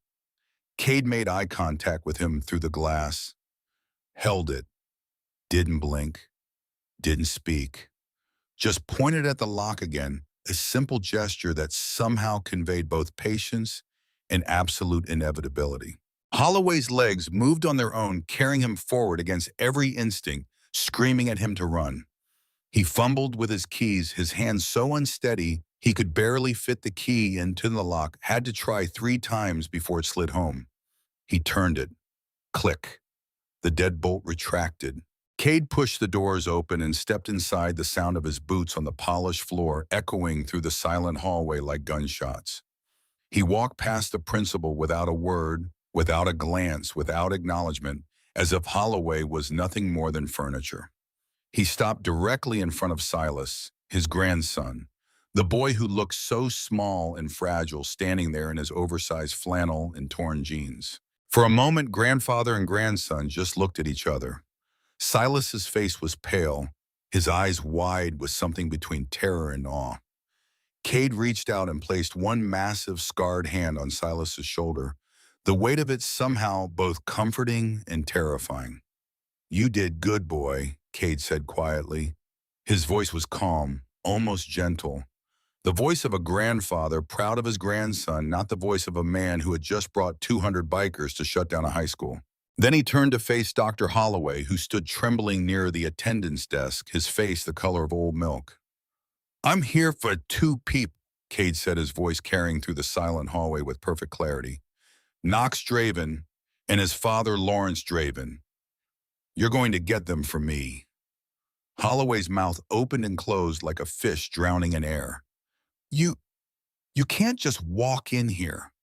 Cade made eye contact with him through the glass, held it, didn't blink, didn't speak, just pointed at the lock again, a simple gesture that somehow conveyed both patience and absolute inevitability. Holloway's legs moved on their own, carrying him forward against every instinct, screaming at him to run. He fumbled with his keys, his hands so unsteady he could barely fit the key into the lock, had to try 3 times before it slid home. He turned it. Click. The deadbolt retracted. Cade pushed the doors open and stepped inside, the sound of his boots on the polished floor echoing through the silent hallway like gunshots. He walked past the principal without a word, without a glance, without acknowledgement, as if Holloway was nothing more than furniture. He stopped directly in front of Silas, his grandson, the boy who looked so small and fragile standing there in his oversized flannel and torn jeans. For a moment, grandfather and grandson just looked at each other. Silas's face was pale, his eyes wide with something between terror and awe. Cade reached out and placed one massive scarred hand on Silas's shoulder, the weight of it somehow both comforting and terrifying. "You did good, boy," Cade said quietly. His voice was calm, almost gentle. The voice of a grandfather proud of his grandson, not the voice of a man who had just brought 200 bikers to shut down a high school. Then he turned to face Dr. Holloway, who stood trembling near the attendance desk, his face the color of old milk. "I'm here for 2 people," Cade said, his voice carrying through the silent hallway with perfect clarity. "Knox Draven and his father Lawrence Draven. You're going to get them for me." Holloway's mouth opened and closed like a fish drowning in air. You can't just walk in here.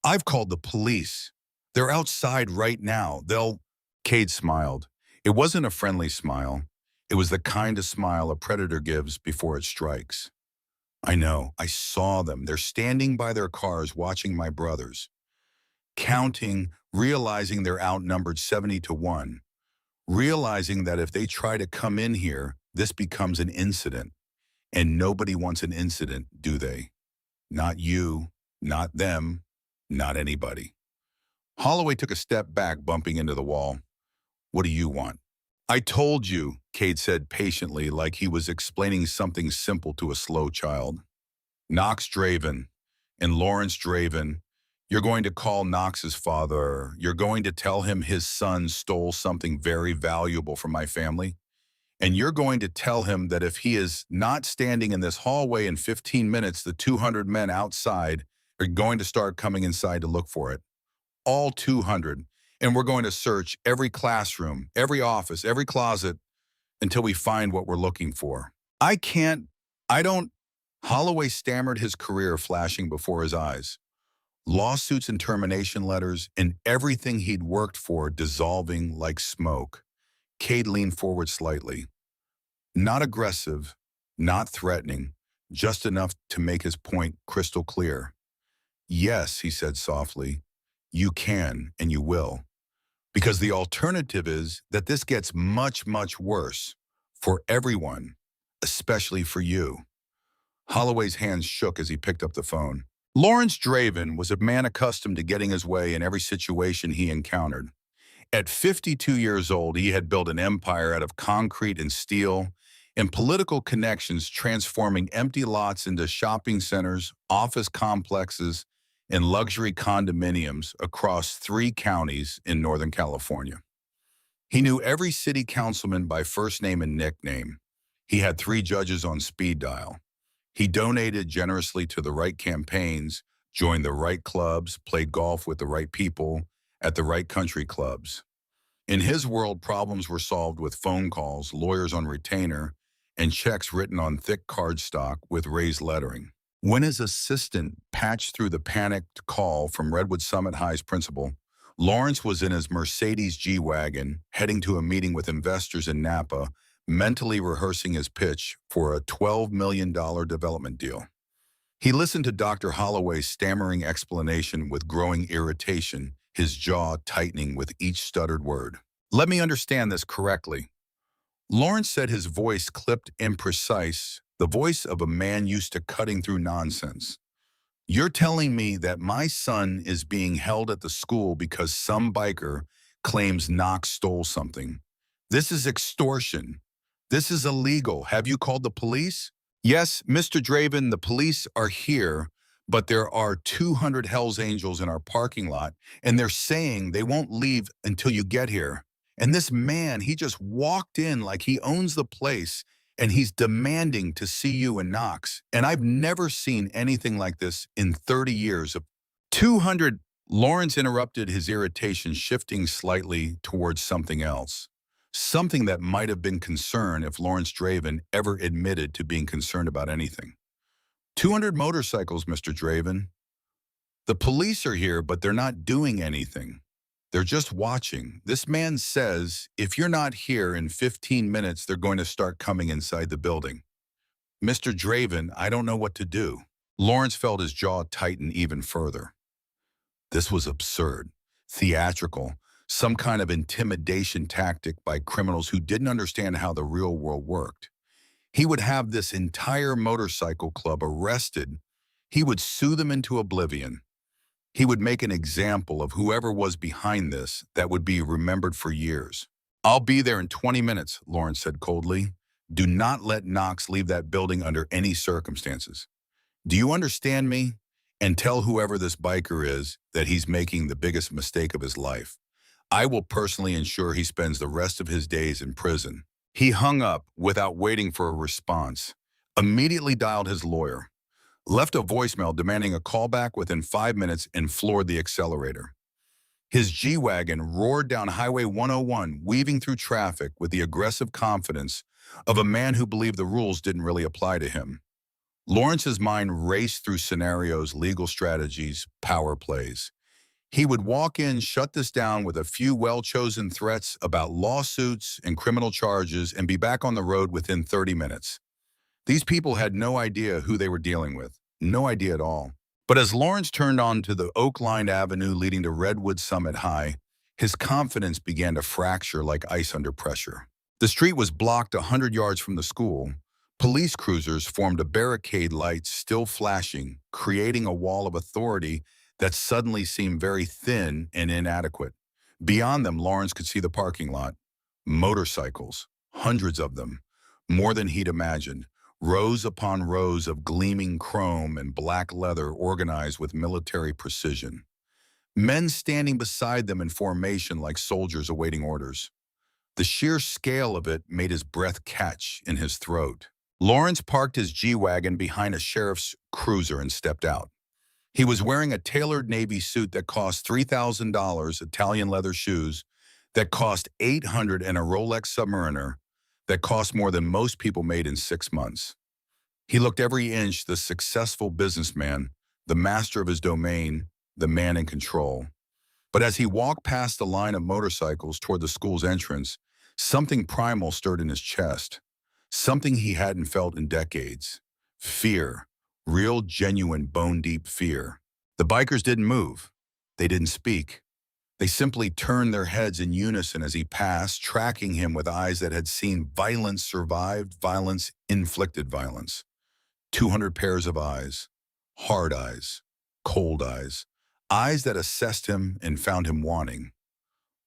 I've called the police. They're outside right now. Cade smiled. It wasn't a friendly smile. It was the kind of smile a predator gives before it strikes. "I know. I saw them. They're standing by their cars watching my brothers. Counting, realizing they're outnumbered 70-1. Realizing that if they try to come in here, this becomes an incident. And nobody wants an incident, do they? Not you, not them, not anybody." Holloway took a step back, bumping into the wall. "What do you want?" "I told you," Cade said patiently, like he was explaining something simple to a slow child. "Knox Draven and Lawrence Draven. You're going to call Knox's father. You're going to tell him his son stole something very valuable from my family. And you're going to tell him that if he is not standing in this hallway in 15 minutes, the 200 men outside are going to start coming inside to look for it. All 200. And we're going to search every classroom, every office, every closet until we find what we're looking for. I can't, I don't. Holloway stammered, his career flashing before his eyes. Lawsuits and termination letters and everything he'd worked for dissolving like smoke. Cade leaned forward slightly. Not aggressive, not threatening, just enough to make his point crystal clear. Yes, he said softly, you can and you will. Because the alternative is that this gets much, much worse for everyone, especially for you. Holloway's hands shook as he picked up the phone. Lawrence Draven was a man accustomed to getting his way in every situation he encountered. At 52 years old, he had built an empire out of concrete and steel and political connections, transforming empty lots into shopping centers, office complexes, and luxury condominiums across 3 counties in Northern California. He knew every city councilman by first name and nickname. He had 3 judges on speed dial. He donated generously to the right campaigns, joined the right clubs, played golf with the right people at the right country clubs. In his world, problems were solved with phone calls, lawyers on retainer, and checks written on thick cardstock with raised lettering. When his assistant patched through the panicked call from Redwood Summit High's principal, Lawrence was in his Mercedes G-Wagon, heading to a meeting with investors in Napa, mentally rehearsing his pitch for a $12 million development deal. He listened to Dr. Holloway's stammering explanation with growing irritation, his jaw tightening with each stuttered word. Let me understand this correctly. Lawrence said, his voice clipped and precise, the voice of a man used to cutting through nonsense. You're telling me that my son is being held at the school because some biker claims Knox stole something. This is extortion. This is illegal. Have you called the police? Yes, Mr. Draven, the police are here, but there are 200 Hells Angels in our parking lot, and they're saying they won't leave until you get here. And this man, he just walked in like he owns the place, and he's demanding to see you and Knox. And I've never seen anything like this in 30 years. Of 200, Lawrence interrupted, his irritation shifting slightly towards something else. Something that might have been concern if Lawrence Draven ever admitted to being concerned about anything. 200 motorcycles, Mr. Draven. The police are here, but they're not doing anything. They're just watching. This man says, if you're not here in 15 minutes, they're going to start coming inside the building. Mr. Draven, I don't know what to do. Lawrence felt his jaw tighten even further. This was absurd, theatrical, some kind of intimidation tactic by criminals who didn't understand how the real world worked. He would have this entire motorcycle club arrested. He would sue them into oblivion. He would make an example of whoever was behind this that would be remembered for years. I'll be there in 20 minutes, Lawrence said coldly. Do not let Knox leave that building under any circumstances. Do you understand me? And tell whoever this biker is that he's making the biggest mistake of his life. I will personally ensure he spends the rest of his days in prison. He hung up without waiting for a response, immediately dialed his lawyer, left a voicemail demanding a callback within 5 minutes, and floored the accelerator. His G-Wagon roared down Highway 101, weaving through traffic with the aggressive confidence of a man who believed the rules didn't really apply to him. Lawrence's mind raced through scenarios, legal strategies, power plays. He would walk in, shut this down with a few well-chosen threats about lawsuits and criminal charges, and be back on the road within 30 minutes. These people had no idea who they were dealing with, no idea at all. But as Lawrence turned onto the oak-lined avenue leading to Redwood Summit High, his confidence began to fracture like ice under pressure. The street was blocked 100 yards from the school. Police cruisers formed a barricade, lights still flashing, creating a wall of authority that suddenly seemed very thin and inadequate. Beyond them, Lawrence could see the parking lot. Motorcycles, hundreds of them, more than he'd imagined. Rows upon rows of gleaming chrome and black leather organized with military precision. Men standing beside them in formation like soldiers awaiting orders. The sheer scale of it made his breath catch in his throat. Lawrence parked his G-Wagon behind a sheriff's cruiser and stepped out. He was wearing a tailored Navy suit that cost $3,000, Italian leather shoes that cost $800, and a Rolex Submariner that cost more than most people made in 6 months. He looked every inch the successful businessman, the master of his domain, the man in control. But as he walked past the line of motorcycles toward the school's entrance, something primal stirred in his chest, something he hadn't felt in decades. Fear, real, genuine, bone-deep fear. The bikers didn't move. They didn't speak. They simply turned their heads in unison as he passed, tracking him with eyes that had seen violence survived, violence inflicted violence. 200 pairs of eyes, hard eyes, cold eyes that assessed him and found him wanting.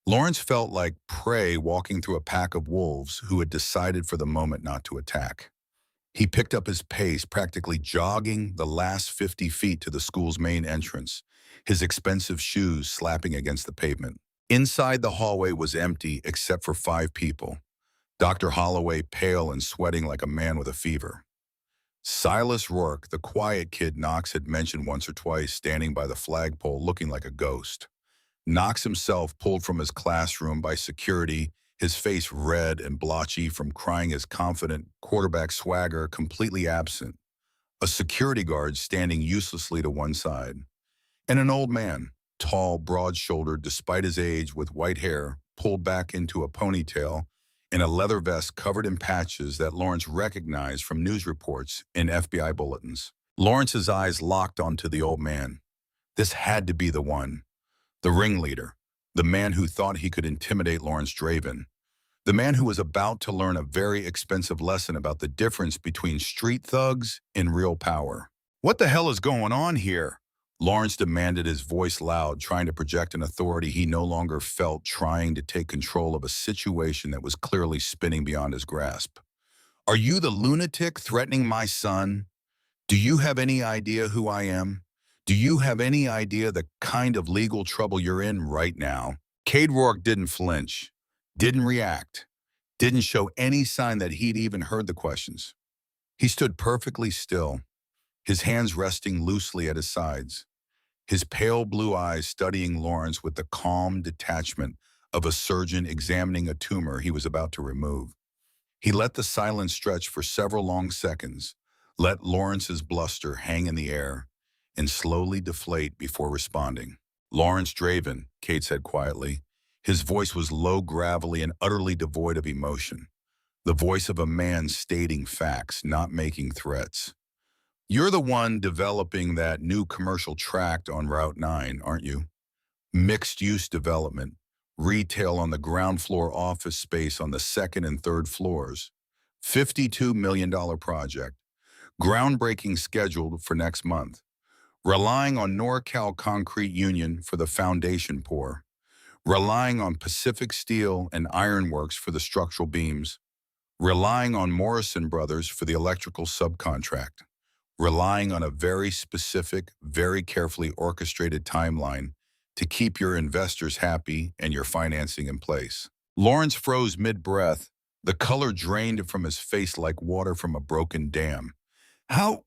Lawrence felt like prey walking through a pack of wolves who had decided for the moment not to attack. He picked up his pace, practically jogging the last 50 feet to the school's main entrance, his expensive shoes slapping against the pavement. Inside, the hallway was empty except for 5 people. Dr. Holloway, pale and sweating like a man with a fever. Silas Ror, the quiet kid Knox had mentioned once or twice, standing by the flagpole looking like a ghost. Knox himself, pulled from his classroom by security, his face red and blotchy from crying his confident quarterback swagger, completely absent. A security guard standing uselessly to one side. And an old man, tall, broad-shouldered despite his age, with white hair pulled back into a ponytail, in a leather vest covered in patches that Lawrence recognized from news reports and FBI bulletins. Lawrence's eyes locked onto the old man. This had to be the one. The ringleader. The man who thought he could intimidate Lawrence Draven. The man who was about to learn a very expensive lesson about the difference between street thugs and real power. "What the hell is going on here?" Lawrence demanded, his voice loud, trying to project an authority he no longer felt, trying to take control of a situation that was clearly spinning beyond his grasp. "Are you the lunatic threatening my son? Do you have any idea who I am? Do you have any idea the kind of legal trouble you're in right now?" Cade Rourke didn't flinch, didn't react, didn't show any sign that he'd even heard the questions. He stood perfectly still, his hands resting loosely at his sides, his pale blue eyes studying Lawrence with the calm detachment of a surgeon examining a tumor he was about to remove. He let the silence stretch for several long seconds, let Lawrence's bluster hang in the air, and slowly deflate before responding. "Lawrence Draven," Cade said quietly. His voice was low, gravelly, and utterly devoid of emotion. The voice of a man stating facts, not making threats. "You're the one developing that new commercial tract on Route 9, aren't you? Mixed-use development, retail on the ground floor, office space on the second and third floors. $52 million project. Groundbreaking scheduled for next month. Relying on NorCal Concrete Union for the foundation pour. Relying on Pacific Steel and Ironworks for the structural beams. Relying on Morrison Brothers for the electrical subcontract. Relying on a very specific, very carefully orchestrated timeline to keep your investors happy and your financing in place." Lawrence froze mid-breath. The color drained from his face like water from a broken dam. How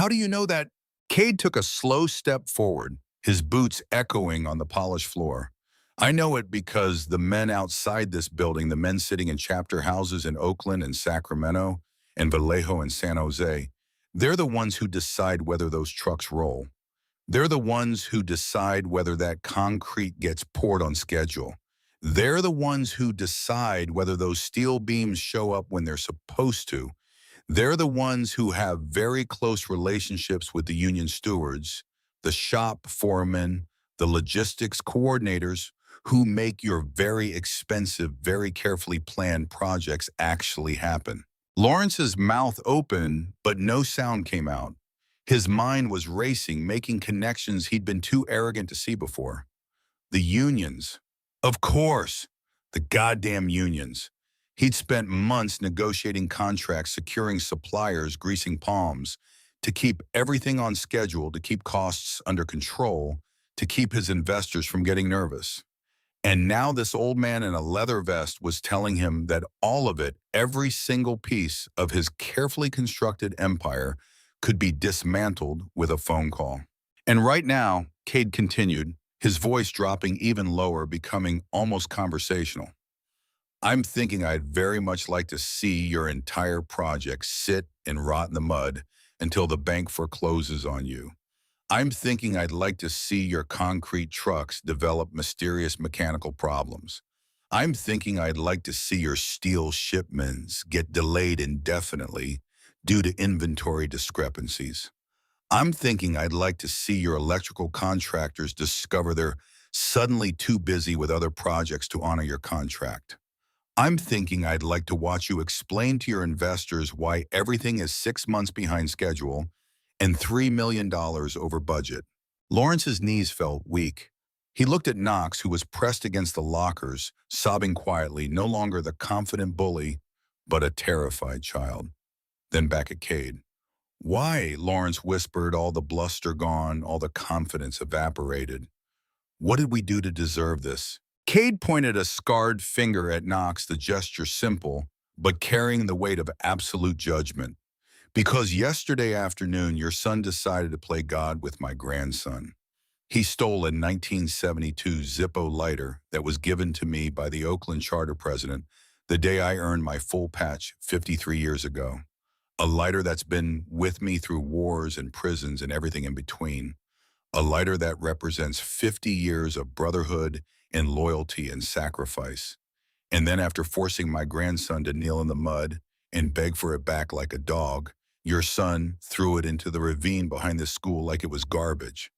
do you know that?" Cade took a slow step forward, his boots echoing on the polished floor. "I know it because the men outside this building, the men sitting in chapter houses in Oakland and Sacramento and Vallejo and San Jose, they're the ones who decide whether those trucks roll. They're the ones who decide whether that concrete gets poured on schedule. They're the ones who decide whether those steel beams show up when they're supposed to. They're the ones who have very close relationships with the union stewards, the shop foremen, the logistics coordinators, who make your very expensive, very carefully planned projects actually happen." Lawrence's mouth opened, but no sound came out. His mind was racing, making connections he'd been too arrogant to see before. The unions. Of course, the goddamn unions. He'd spent months negotiating contracts, securing suppliers, greasing palms, to keep everything on schedule, to keep costs under control, to keep his investors from getting nervous. And now this old man in a leather vest was telling him that all of it, every single piece of his carefully constructed empire, could be dismantled with a phone call. And right now, Cade continued, his voice dropping even lower, becoming almost conversational. I'm thinking I'd very much like to see your entire project sit and rot in the mud until the bank forecloses on you. I'm thinking I'd like to see your concrete trucks develop mysterious mechanical problems. I'm thinking I'd like to see your steel shipments get delayed indefinitely due to inventory discrepancies. I'm thinking I'd like to see your electrical contractors discover they're suddenly too busy with other projects to honor your contract. I'm thinking I'd like to watch you explain to your investors why everything is 6 months behind schedule and $3 million over budget. Lawrence's knees felt weak. He looked at Knox, who was pressed against the lockers, sobbing quietly, no longer the confident bully, but a terrified child. Then back at Cade. Why? Lawrence whispered, all the bluster gone, all the confidence evaporated. What did we do to deserve this? Cade pointed a scarred finger at Knox, the gesture simple, but carrying the weight of absolute judgment. Because yesterday afternoon, your son decided to play God with my grandson. He stole a 1972 Zippo lighter that was given to me by the Oakland charter president the day I earned my full patch 53 years ago. A lighter that's been with me through wars and prisons and everything in between. A lighter that represents 50 years of brotherhood and loyalty and sacrifice. And then after forcing my grandson to kneel in the mud and beg for it back like a dog, your son threw it into the ravine behind the school like it was garbage,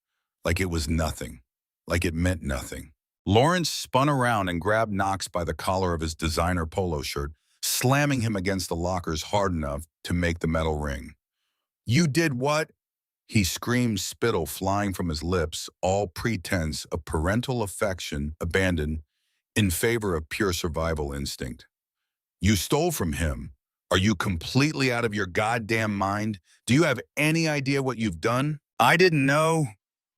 like it was nothing, like it meant nothing. Lawrence spun around and grabbed Knox by the collar of his designer polo shirt, slamming him against the lockers hard enough to make the metal ring. You did what? He screamed, spittle flying from his lips, all pretense of parental affection abandoned in favor of pure survival instinct. You stole from him. Are you completely out of your goddamn mind? Do you have any idea what you've done? I didn't know.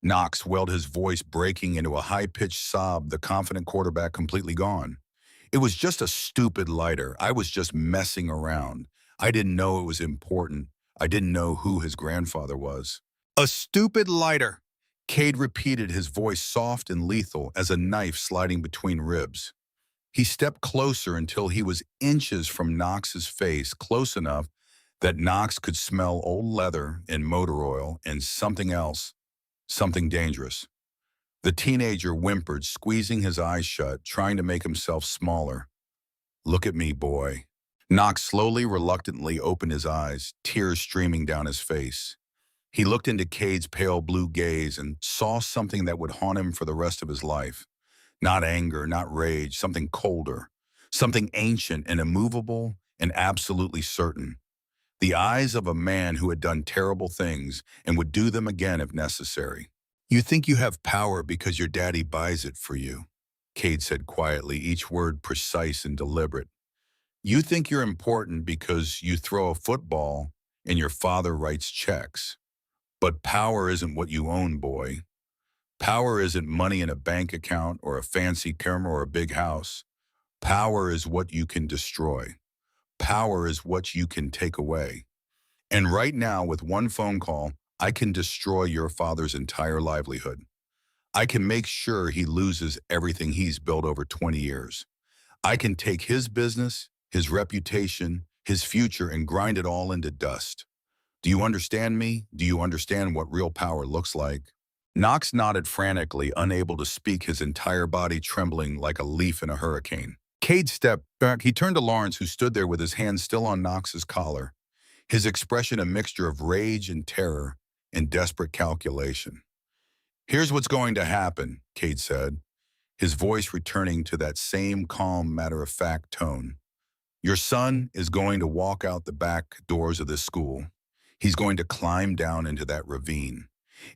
Knox wailed, his voice breaking into a high-pitched sob, the confident quarterback completely gone. It was just a stupid lighter. I was just messing around. I didn't know it was important. I didn't know who his grandfather was. A stupid lighter, Cade repeated, his voice soft and lethal as a knife sliding between ribs. He stepped closer until he was inches from Knox's face, close enough that Knox could smell old leather and motor oil and something else, something dangerous. The teenager whimpered, squeezing his eyes shut, trying to make himself smaller. Look at me, boy. Knox slowly, reluctantly opened his eyes, tears streaming down his face. He looked into Cade's pale blue gaze and saw something that would haunt him for the rest of his life. Not anger, not rage, something colder, something ancient and immovable and absolutely certain. The eyes of a man who had done terrible things and would do them again if necessary. You think you have power because your daddy buys it for you, Cade said quietly, each word precise and deliberate. You think you're important because you throw a football and your father writes checks. But power isn't what you own, boy. Power isn't money in a bank account or a fancy camera or a big house. Power is what you can destroy. Power is what you can take away. And right now, with one phone call, I can destroy your father's entire livelihood. I can make sure he loses everything he's built over 20 years. I can take his business, his reputation, his future, and grind it all into dust. Do you understand me? Do you understand what real power looks like? Knox nodded frantically, unable to speak, his entire body trembling like a leaf in a hurricane. Cade stepped back. He turned to Lawrence, who stood there with his hand still on Knox's collar, his expression a mixture of rage and terror and desperate calculation. Here's what's going to happen, Cade said, his voice returning to that same calm, matter-of-fact tone. Your son is going to walk out the back doors of this school. He's going to climb down into that ravine,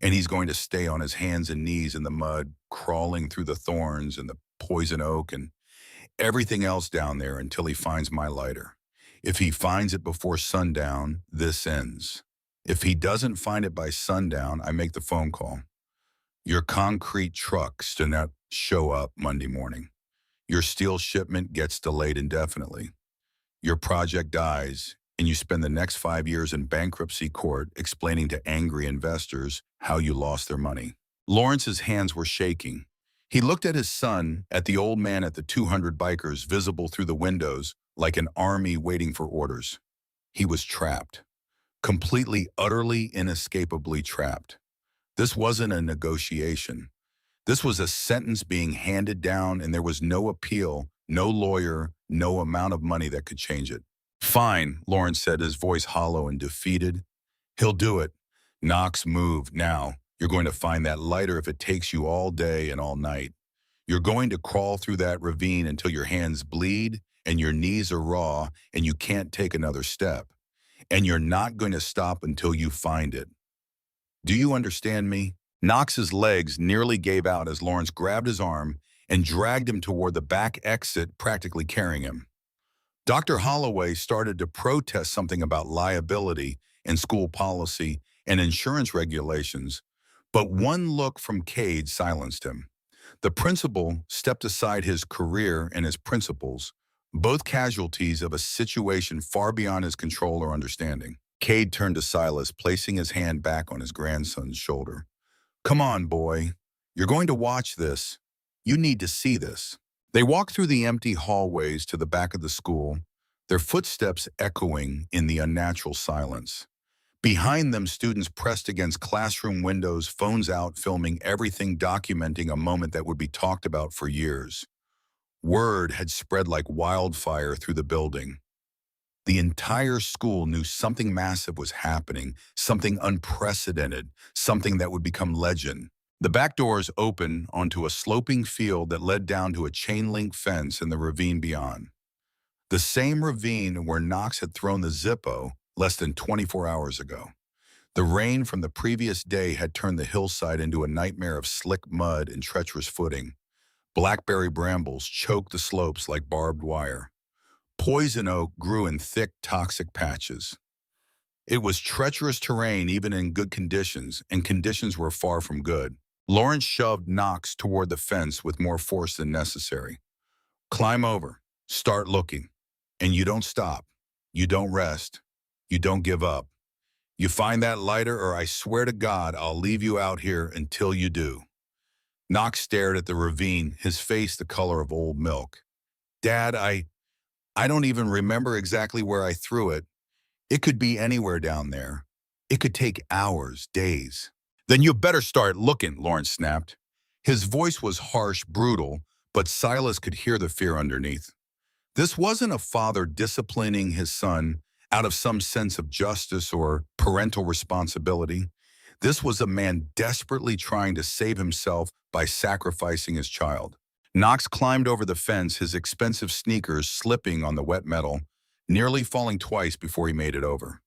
and he's going to stay on his hands and knees in the mud, crawling through the thorns and the poison oak and everything else down there until he finds my lighter. If he finds it before sundown, this ends. If he doesn't find it by sundown, I make the phone call. Your concrete trucks do not show up Monday morning. Your steel shipment gets delayed indefinitely. Your project dies, and you spend the next 5 years in bankruptcy court explaining to angry investors how you lost their money. Lawrence's hands were shaking. He looked at his son, at the old man at the 200 bikers visible through the windows, like an army waiting for orders. He was trapped. Completely, utterly, inescapably trapped. This wasn't a negotiation. This was a sentence being handed down, and there was no appeal, no lawyer, no amount of money that could change it. Fine, Lawrence said, his voice hollow and defeated. He'll do it. Knox, move now. You're going to find that lighter if it takes you all day and all night. You're going to crawl through that ravine until your hands bleed and your knees are raw and you can't take another step. And you're not going to stop until you find it. Do you understand me? Knox's legs nearly gave out as Lawrence grabbed his arm and dragged him toward the back exit, practically carrying him. Dr. Holloway started to protest something about liability and school policy and insurance regulations, but one look from Cade silenced him. The principal stepped aside, his career and his principles, both casualties of a situation far beyond his control or understanding. Cade turned to Silas, placing his hand back on his grandson's shoulder. Come on, boy. You're going to watch this. You need to see this. They walked through the empty hallways to the back of the school, their footsteps echoing in the unnatural silence. Behind them, students pressed against classroom windows, phones out, filming everything, documenting a moment that would be talked about for years. Word had spread like wildfire through the building. The entire school knew something massive was happening, something unprecedented, something that would become legend. The back doors opened onto a sloping field that led down to a chain-link fence in the ravine beyond. The same ravine where Knox had thrown the Zippo less than 24 hours ago. The rain from the previous day had turned the hillside into a nightmare of slick mud and treacherous footing. Blackberry brambles choked the slopes like barbed wire. Poison oak grew in thick, toxic patches. It was treacherous terrain even in good conditions, and conditions were far from good. Lawrence shoved Knox toward the fence with more force than necessary. Climb over. Start looking. And you don't stop. You don't rest. You don't give up. You find that lighter, or I swear to God, I'll leave you out here until you do. Knox stared at the ravine, his face the color of old milk. Dad, I don't even remember exactly where I threw it. It could be anywhere down there. It could take hours, days. Then you better start looking, Lawrence snapped. His voice was harsh, brutal, but Silas could hear the fear underneath. This wasn't a father disciplining his son out of some sense of justice or parental responsibility. This was a man desperately trying to save himself by sacrificing his child. Knox climbed over the fence, his expensive sneakers slipping on the wet metal, nearly falling twice before he made it over.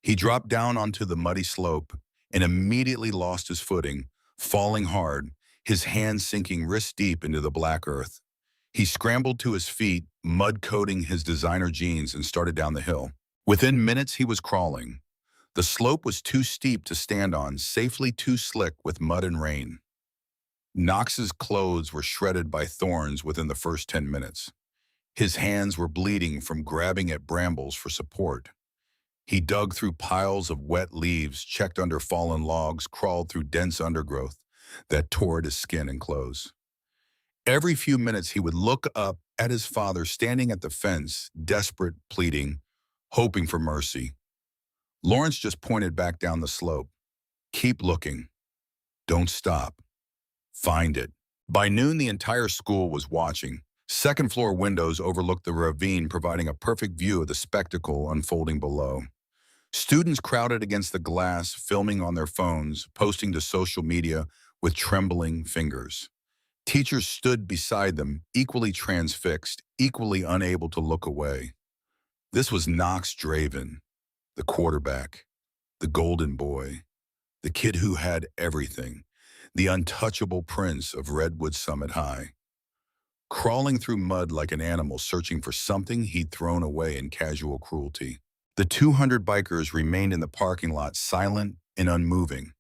He dropped down onto the muddy slope and immediately lost his footing, falling hard, his hands sinking wrist-deep into the black earth. He scrambled to his feet, mud coating his designer jeans, and started down the hill. Within minutes, he was crawling. The slope was too steep to stand on, safely too slick with mud and rain. Knox's clothes were shredded by thorns within the first 10 minutes. His hands were bleeding from grabbing at brambles for support. He dug through piles of wet leaves, checked under fallen logs, crawled through dense undergrowth that tore at his skin and clothes. Every few minutes, he would look up at his father standing at the fence, desperate, pleading, hoping for mercy. Lawrence just pointed back down the slope. Keep looking. Don't stop. Find it. By noon, the entire school was watching. Second-floor windows overlooked the ravine, providing a perfect view of the spectacle unfolding below. Students crowded against the glass, filming on their phones, posting to social media with trembling fingers. Teachers stood beside them, equally transfixed, equally unable to look away. This was Knox Draven, the quarterback, the golden boy, the kid who had everything, the untouchable prince of Redwood Summit High. Crawling through mud like an animal searching for something he'd thrown away in casual cruelty. The 200 bikers remained in the parking lot, silent and unmoving,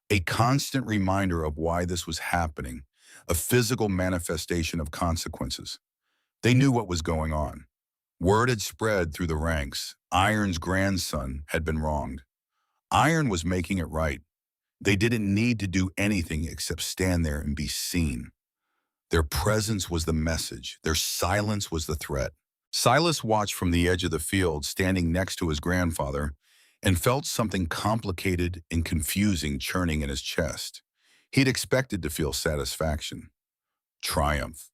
a constant reminder of why this was happening, a physical manifestation of consequences. They knew what was going on. Word had spread through the ranks. Iron's grandson had been wronged. Iron was making it right. They didn't need to do anything except stand there and be seen. Their presence was the message. Their silence was the threat. Silas watched from the edge of the field, standing next to his grandfather, and felt something complicated and confusing churning in his chest. He'd expected to feel satisfaction, triumph.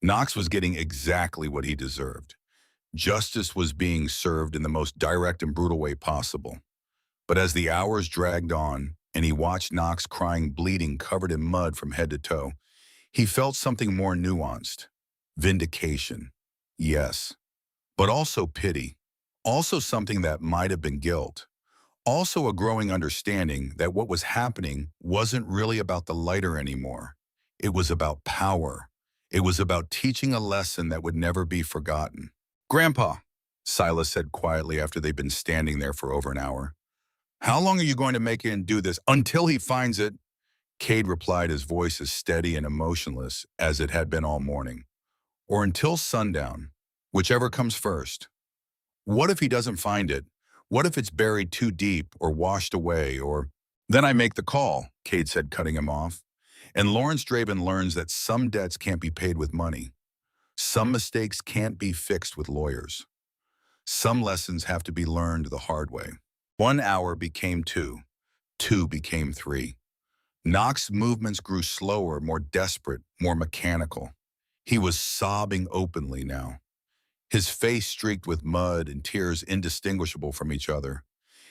Knox was getting exactly what he deserved. Justice was being served in the most direct and brutal way possible. But as the hours dragged on, and he watched Knox crying, bleeding, covered in mud from head to toe, he felt something more nuanced. Vindication, yes, but also pity. Also something that might have been guilt. Also a growing understanding that what was happening wasn't really about the lighter anymore. It was about power. It was about teaching a lesson that would never be forgotten. "Grandpa," Silas said quietly after they'd been standing there for over an hour, "how long are you going to make it and do this? Until he finds it?" Cade replied, his voice as steady and emotionless as it had been all morning. "Or until sundown, whichever comes first." "What if he doesn't find it? What if it's buried too deep or washed away or—" "Then I make the call," Cade said, cutting him off. "And Lawrence Draven learns that some debts can't be paid with money. Some mistakes can't be fixed with lawyers. Some lessons have to be learned the hard way." 1 hour became 2. 2 became 3. Knox's movements grew slower, more desperate, more mechanical. He was sobbing openly now, his face streaked with mud and tears indistinguishable from each other.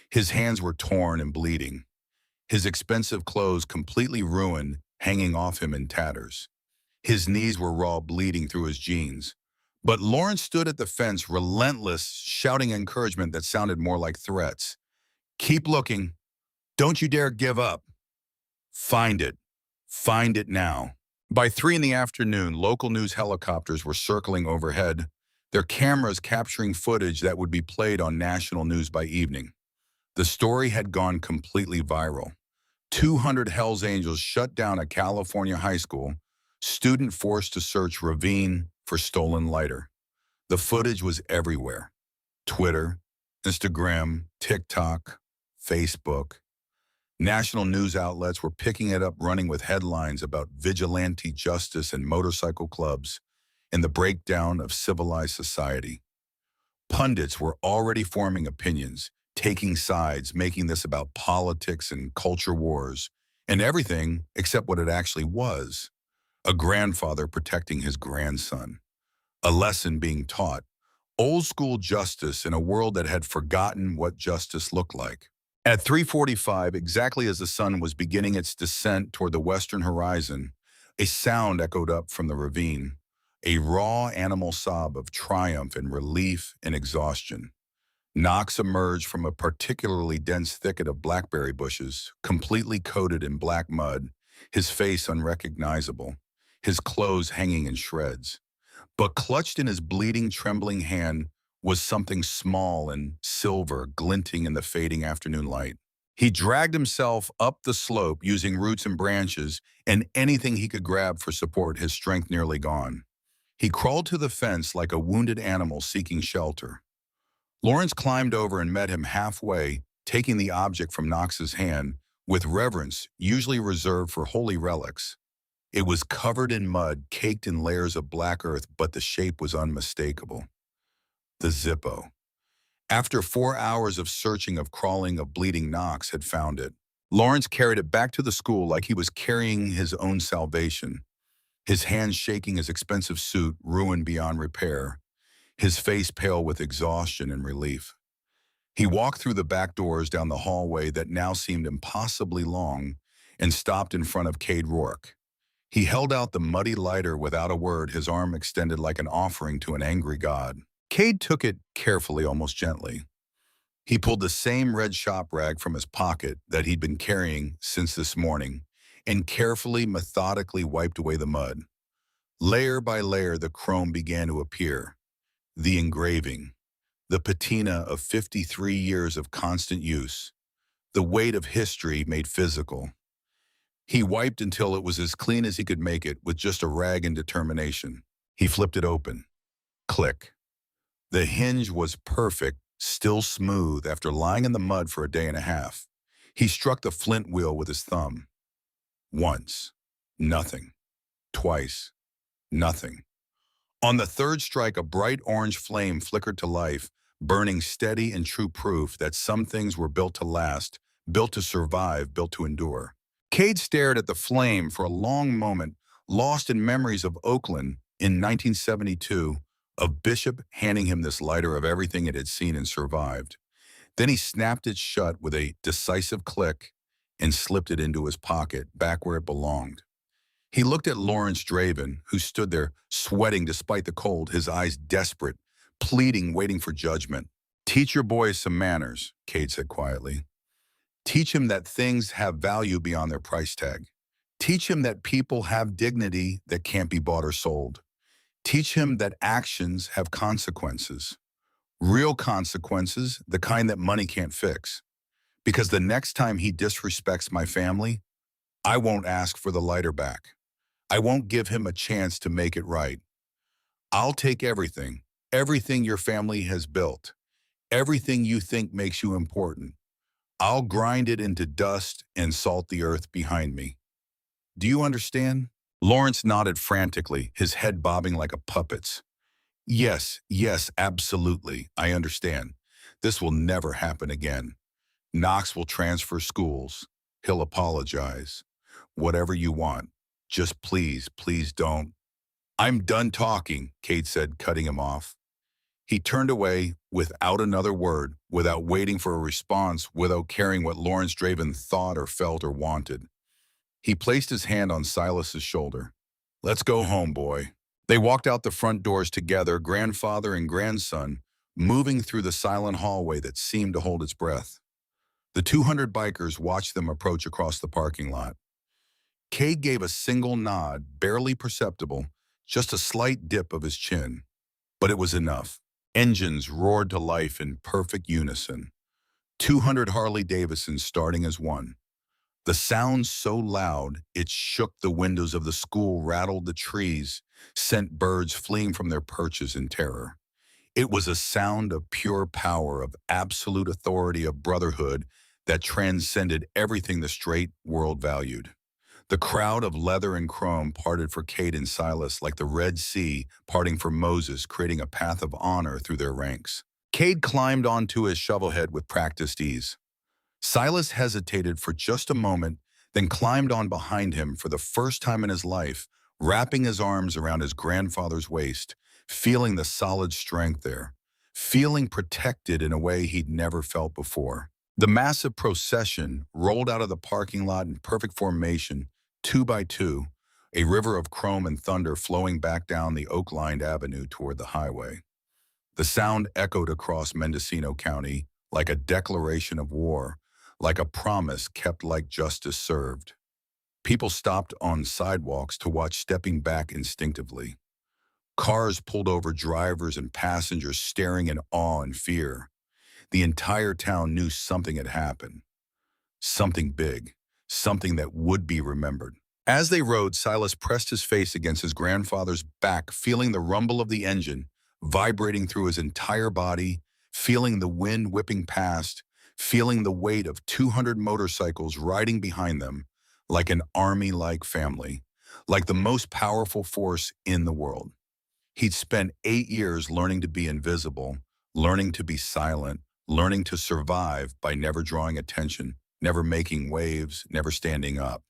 His hands were torn and bleeding, his expensive clothes completely ruined, hanging off him in tatters. His knees were raw, bleeding through his jeans. But Lawrence stood at the fence, relentless, shouting encouragement that sounded more like threats. "Keep looking. Don't you dare give up. Find it. Find it now." By 3 in the afternoon, local news helicopters were circling overhead, their cameras capturing footage that would be played on national news by evening. The story had gone completely viral. 200 Hells Angels shut down a California high school, student forced to search ravine for stolen lighter. The footage was everywhere. Twitter, Instagram, TikTok, Facebook. National news outlets were picking it up, running with headlines about vigilante justice and motorcycle clubs and the breakdown of civilized society. Pundits were already forming opinions, taking sides, making this about politics and culture wars, and everything except what it actually was: a grandfather protecting his grandson, a lesson being taught, old school justice in a world that had forgotten what justice looked like. At 3:45, exactly as the sun was beginning its descent toward the western horizon, a sound echoed up from the ravine, a raw animal sob of triumph and relief and exhaustion. Knox emerged from a particularly dense thicket of blackberry bushes, completely coated in black mud, his face unrecognizable, his clothes hanging in shreds. But clutched in his bleeding, trembling hand was something small and silver, glinting in the fading afternoon light. He dragged himself up the slope using roots and branches and anything he could grab for support, his strength nearly gone. He crawled to the fence like a wounded animal seeking shelter. Lawrence climbed over and met him halfway, taking the object from Knox's hand with reverence usually reserved for holy relics. It was covered in mud, caked in layers of black earth, but the shape was unmistakable. The Zippo. After 4 hours of searching, of crawling, of bleeding, Knox had found it. Lawrence carried it back to the school like he was carrying his own salvation, his hands shaking, his expensive suit ruined beyond repair, his face pale with exhaustion and relief. He walked through the back doors down the hallway that now seemed impossibly long and stopped in front of Cade Rourke. He held out the muddy lighter without a word, his arm extended like an offering to an angry god. Cade took it carefully, almost gently. He pulled the same red shop rag from his pocket that he'd been carrying since this morning and carefully, methodically wiped away the mud. Layer by layer, the chrome began to appear. The engraving, the patina of 53 years of constant use, the weight of history made physical. He wiped until it was as clean as he could make it with just a rag and determination. He flipped it open. Click. The hinge was perfect, still smooth after lying in the mud for a day and a half. He struck the flint wheel with his thumb. Once. Nothing. Twice. Nothing. On the third strike, a bright orange flame flickered to life, burning steady and true proof that some things were built to last, built to survive, built to endure. Cade stared at the flame for a long moment, lost in memories of Oakland in 1972, of Bishop handing him this lighter of everything it had seen and survived. Then he snapped it shut with a decisive click and slipped it into his pocket, back where it belonged. He looked at Lawrence Draven, who stood there, sweating despite the cold, his eyes desperate, pleading, waiting for judgment. "Teach your boys some manners," Cade said quietly. "Teach him that things have value beyond their price tag. Teach him that people have dignity that can't be bought or sold. Teach him that actions have consequences. Real consequences, the kind that money can't fix. Because the next time he disrespects my family, I won't ask for the lighter back. I won't give him a chance to make it right. I'll take everything, everything your family has built, everything you think makes you important. I'll grind it into dust and salt the earth behind me. Do you understand?" Lawrence nodded frantically, his head bobbing like a puppet's. "Yes, yes, absolutely. I understand. This will never happen again. Knox will transfer schools. He'll apologize. Whatever you want. Just please, please don't." "I'm done talking," Cade said, cutting him off. He turned away without another word, without waiting for a response, without caring what Lawrence Draven thought or felt or wanted. He placed his hand on Silas's shoulder. "Let's go home, boy." They walked out the front doors together, grandfather and grandson, moving through the silent hallway that seemed to hold its breath. The 200 bikers watched them approach across the parking lot. Cade gave a single nod, barely perceptible, just a slight dip of his chin. But it was enough. Engines roared to life in perfect unison. 200 Harley-Davidsons starting as one. The sound so loud, it shook the windows of the school, rattled the trees, sent birds fleeing from their perches in terror. It was a sound of pure power, of absolute authority, of brotherhood that transcended everything the straight world valued. The crowd of leather and chrome parted for Cade and Silas like the Red Sea parting for Moses, creating a path of honor through their ranks. Cade climbed onto his shovelhead with practiced ease. Silas hesitated for just a moment, then climbed on behind him for the first time in his life, wrapping his arms around his grandfather's waist, feeling the solid strength there, feeling protected in a way he'd never felt before. The massive procession rolled out of the parking lot in perfect formation, 2 by 2, a river of chrome and thunder flowing back down the oak-lined avenue toward the highway. The sound echoed across Mendocino County like a declaration of war, like a promise kept, like justice served. People stopped on sidewalks to watch, stepping back instinctively. Cars pulled over, drivers and passengers staring in awe and fear. The entire town knew something had happened. Something big. Something that would be remembered. As they rode, Silas pressed his face against his grandfather's back, feeling the rumble of the engine vibrating through his entire body, feeling the wind whipping past, feeling the weight of 200 motorcycles riding behind them like an army-like family, like the most powerful force in the world. He'd spent 8 years learning to be invisible, learning to be silent, learning to survive by never drawing attention, never making waves, never standing up.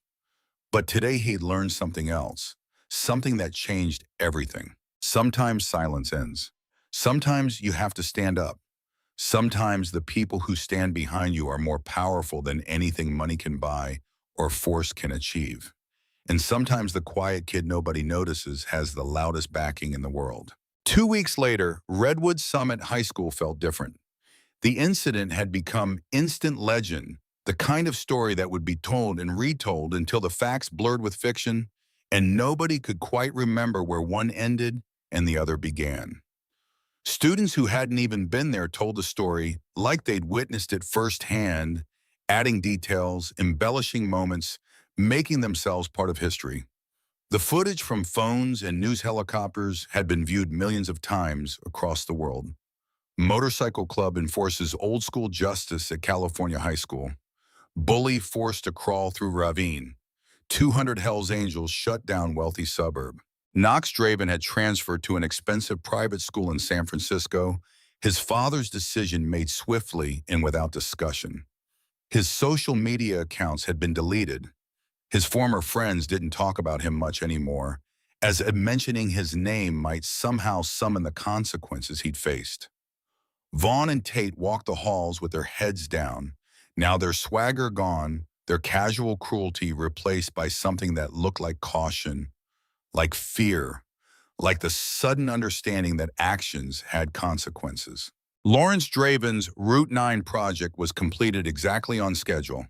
But today he'd learned something else, something that changed everything. Sometimes silence ends. Sometimes you have to stand up. Sometimes the people who stand behind you are more powerful than anything money can buy or force can achieve. And sometimes the quiet kid nobody notices has the loudest backing in the world. 2 weeks later, Redwood Summit High School felt different. The incident had become instant legend, the kind of story that would be told and retold until the facts blurred with fiction, and nobody could quite remember where one ended and the other began. Students who hadn't even been there told the story like they'd witnessed it firsthand, adding details, embellishing moments, making themselves part of history. The footage from phones and news helicopters had been viewed millions of times across the world. Motorcycle Club enforces old-school justice at California High School. Bully forced to crawl through ravine. 200 Hells Angels shut down wealthy suburb. Knox Draven had transferred to an expensive private school in San Francisco, his father's decision made swiftly and without discussion. His social media accounts had been deleted. His former friends didn't talk about him much anymore, as mentioning his name might somehow summon the consequences he'd faced. Vaughn and Tate walked the halls with their heads down, now their swagger gone, their casual cruelty replaced by something that looked like caution, like fear, like the sudden understanding that actions had consequences. Lawrence Draven's Route 9 project was completed exactly on schedule.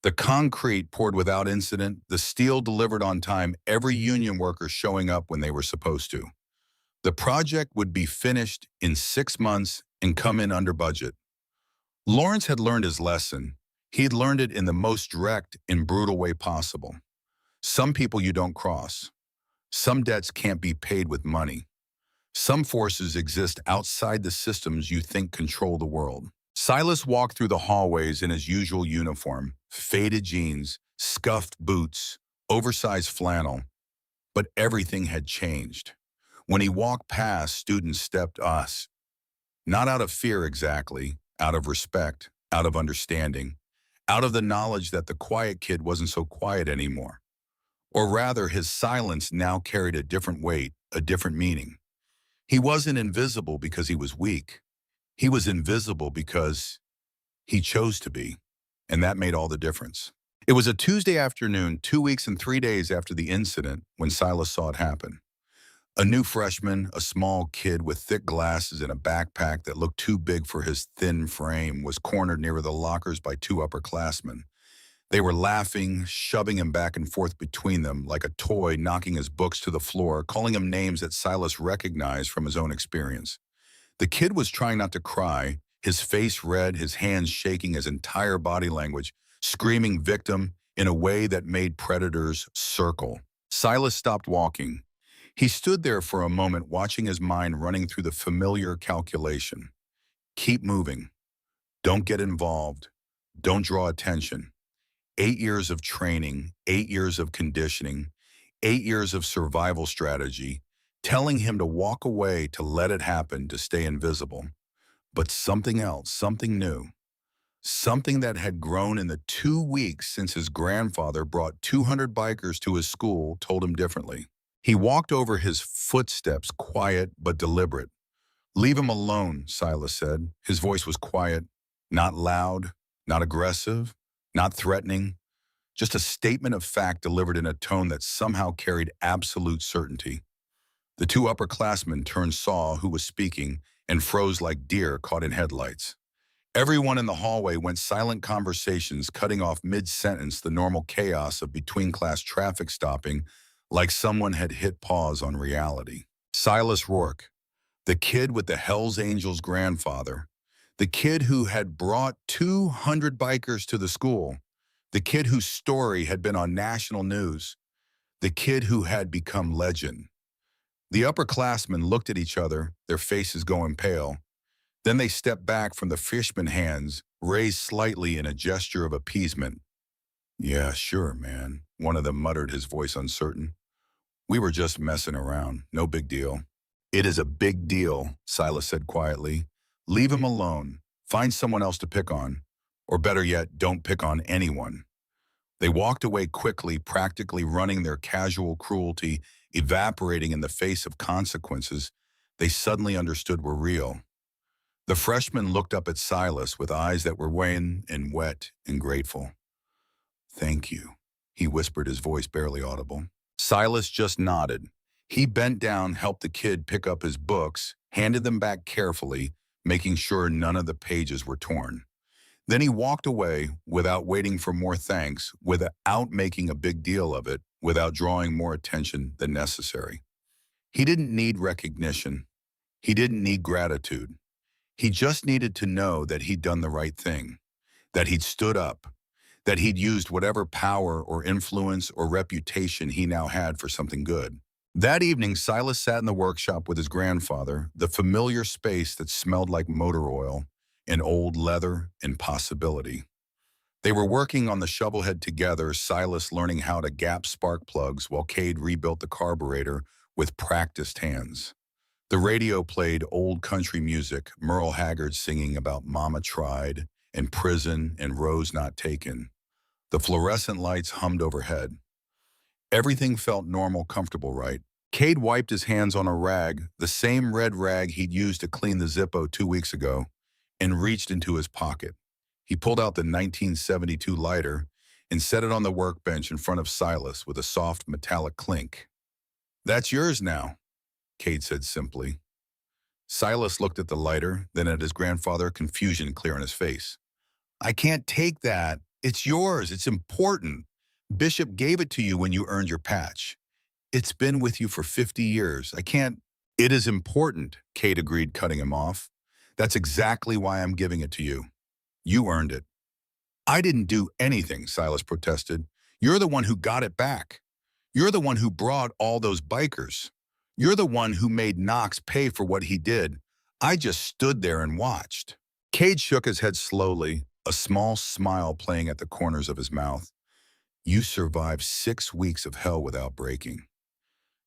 The concrete poured without incident, the steel delivered on time, every union worker showing up when they were supposed to. The project would be finished in 6 months and come in under budget. Lawrence had learned his lesson. He'd learned it in the most direct and brutal way possible. Some people you don't cross. Some debts can't be paid with money. Some forces exist outside the systems you think control the world. Silas walked through the hallways in his usual uniform, faded jeans, scuffed boots, oversized flannel. But everything had changed. When he walked past, students stepped us. Not out of fear exactly, out of respect, out of understanding, out of the knowledge that the quiet kid wasn't so quiet anymore. Or rather, his silence now carried a different weight, a different meaning. He wasn't invisible because he was weak. He was invisible because he chose to be, and that made all the difference. It was a Tuesday afternoon, 2 weeks and 3 days after the incident, when Silas saw it happen. A new freshman, a small kid with thick glasses and a backpack that looked too big for his thin frame, was cornered near the lockers by 2 upperclassmen. They were laughing, shoving him back and forth between them like a toy, knocking his books to the floor, calling him names that Silas recognized from his own experience. The kid was trying not to cry, his face red, his hands shaking, his entire body language, screaming victim in a way that made predators circle. Silas stopped walking. He stood there for a moment, watching his mind running through the familiar calculation. Keep moving. Don't get involved. Don't draw attention. 8 years of training, 8 years of conditioning, 8 years of survival strategy, telling him to walk away, to let it happen, to stay invisible. But something else, something new, something that had grown in the 2 weeks since his grandfather brought 200 bikers to his school, told him differently. He walked over his footsteps, quiet but deliberate. "Leave him alone," Silas said. His voice was quiet, not loud, not aggressive, not threatening, just a statement of fact delivered in a tone that somehow carried absolute certainty. The 2 upperclassmen turned, saw who was speaking, and froze like deer caught in headlights. Everyone in the hallway went silent, conversations cutting off mid-sentence, the normal chaos of between-class traffic stopping, like someone had hit pause on reality. Silas Ror, the kid with the Hells Angels grandfather, the kid who had brought 200 bikers to the school, the kid whose story had been on national news, the kid who had become legend. The upperclassmen looked at each other, their faces going pale. Then they stepped back from the freshman hands, raised slightly in a gesture of appeasement. "Yeah, sure, man," one of them muttered, his voice uncertain. "We were just messing around, no big deal." "It is a big deal," Silas said quietly. "Leave him alone. Find someone else to pick on. Or better yet, don't pick on anyone." They walked away quickly, practically running, their casual cruelty evaporating in the face of consequences they suddenly understood were real. The freshman looked up at Silas with eyes that were wan and wet and grateful. "Thank you," he whispered, his voice barely audible. Silas just nodded. He bent down, helped the kid pick up his books, handed them back carefully, making sure none of the pages were torn. Then he walked away without waiting for more thanks, without making a big deal of it, without drawing more attention than necessary. He didn't need recognition. He didn't need gratitude. He just needed to know that he'd done the right thing, that he'd stood up, that he'd used whatever power or influence or reputation he now had for something good. That evening, Silas sat in the workshop with his grandfather, the familiar space that smelled like motor oil and old leather and possibility. They were working on the shovelhead together, Silas learning how to gap spark plugs while Cade rebuilt the carburetor with practiced hands. The radio played old country music, Merle Haggard singing about Mama Tried and prison and Rose Not Taken. The fluorescent lights hummed overhead. Everything felt normal, comfortable, right? Cade wiped his hands on a rag, the same red rag he'd used to clean the Zippo 2 weeks ago, and reached into his pocket. He pulled out the 1972 lighter and set it on the workbench in front of Silas with a soft metallic clink. "That's yours now," Cade said simply. Silas looked at the lighter, then at his grandfather, confusion clear on his face. "I can't take that. It's yours. It's important. Bishop gave it to you when you earned your patch. It's been with you for 50 years. I can't—" "It is important," Cade agreed, cutting him off. "That's exactly why I'm giving it to you. You earned it." "I didn't do anything," Silas protested. "You're the one who got it back. You're the one who brought all those bikers. You're the one who made Knox pay for what he did. I just stood there and watched." Cade shook his head slowly, a small smile playing at the corners of his mouth. "You survived 6 weeks of hell without breaking.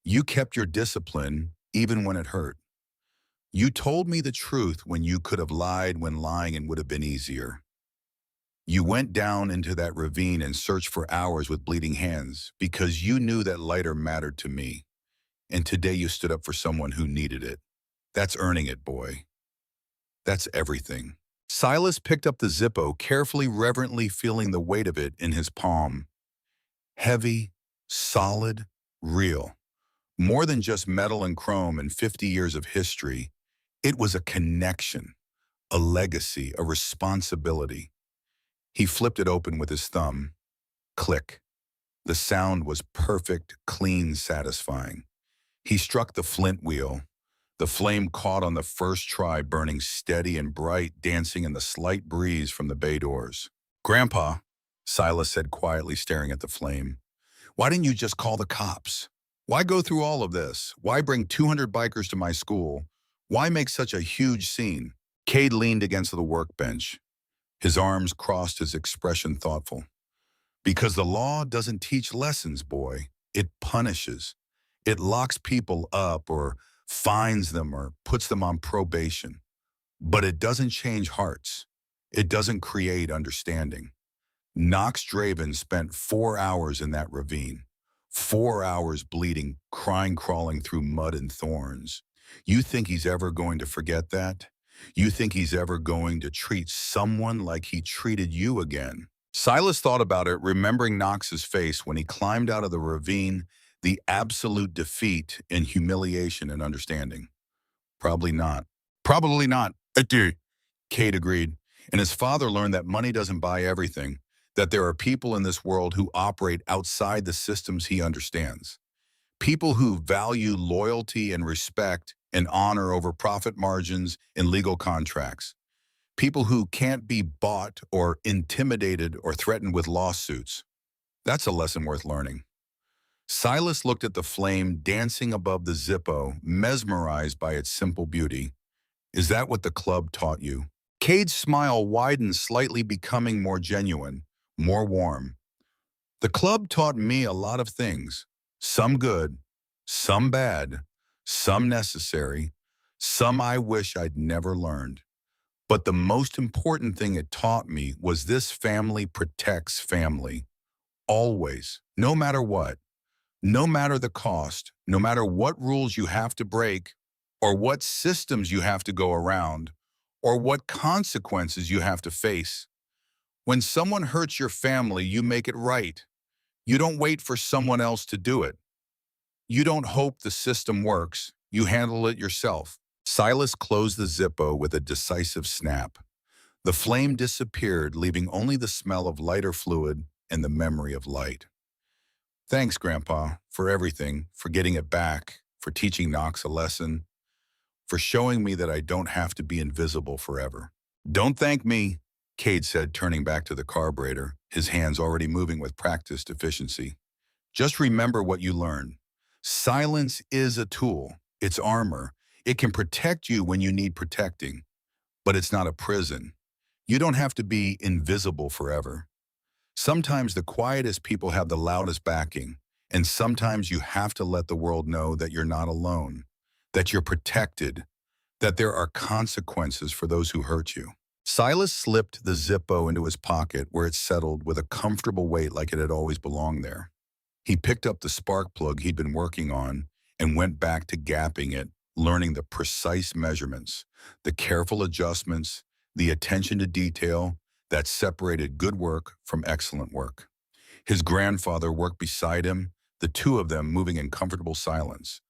You kept your discipline even when it hurt. You told me the truth when you could have lied when lying and would have been easier. You went down into that ravine and searched for hours with bleeding hands because you knew that lighter mattered to me. And today you stood up for someone who needed it. That's earning it, boy. That's everything." Silas picked up the Zippo, carefully, reverently feeling the weight of it in his palm. Heavy, solid, real. More than just metal and chrome and 50 years of history. It was a connection, a legacy, a responsibility. He flipped it open with his thumb. Click. The sound was perfect, clean, satisfying. He struck the flint wheel. The flame caught on the first try, burning steady and bright, dancing in the slight breeze from the bay doors. "Grandpa," Silas said quietly, staring at the flame, "why didn't you just call the cops? Why go through all of this? Why bring 200 bikers to my school? Why make such a huge scene?" Cade leaned against the workbench. His arms crossed, his expression thoughtful. "Because the law doesn't teach lessons, boy. It punishes. It locks people up or fines them or puts them on probation. But it doesn't change hearts. It doesn't create understanding. Knox Draven spent 4 hours in that ravine. 4 hours bleeding, crying, crawling through mud and thorns. You think he's ever going to forget that? You think he's ever going to treat someone like he treated you again?" Silas thought about it, remembering Knox's face when he climbed out of the ravine, the absolute defeat and humiliation and understanding. "Probably not." "Probably not," Cade agreed. And his father learned that money doesn't buy everything, that there are people in this world who operate outside the systems he understands. People who value loyalty and respect and honor over profit margins and legal contracts. People who can't be bought or intimidated or threatened with lawsuits. That's a lesson worth learning. Silas looked at the flame dancing above the Zippo, mesmerized by its simple beauty. "Is that what the club taught you?" Cade's smile widened slightly, becoming more genuine, more warm. "The club taught me a lot of things. Some good, some bad, some necessary, some I wish I'd never learned. But the most important thing it taught me was this: family protects family. Always, no matter what. No matter the cost, no matter what rules you have to break, or what systems you have to go around, or what consequences you have to face. When someone hurts your family, you make it right. You don't wait for someone else to do it. You don't hope the system works. You handle it yourself." Silas closed the Zippo with a decisive snap. The flame disappeared, leaving only the smell of lighter fluid and the memory of light. "Thanks, Grandpa, for everything, for getting it back, for teaching Knox a lesson, for showing me that I don't have to be invisible forever." "Don't thank me," Cade said, turning back to the carburetor, his hands already moving with practiced efficiency. Just remember what you learned. Silence is a tool. It's armor. It can protect you when you need protecting, but it's not a prison. You don't have to be invisible forever. Sometimes the quietest people have the loudest backing, and sometimes you have to let the world know that you're not alone, that you're protected, that there are consequences for those who hurt you. Silas slipped the Zippo into his pocket where it settled with a comfortable weight like it had always belonged there. He picked up the spark plug he'd been working on and went back to gapping it, learning the precise measurements, the careful adjustments, the attention to detail that separated good work from excellent work. His grandfather worked beside him, the two of them moving in comfortable silence.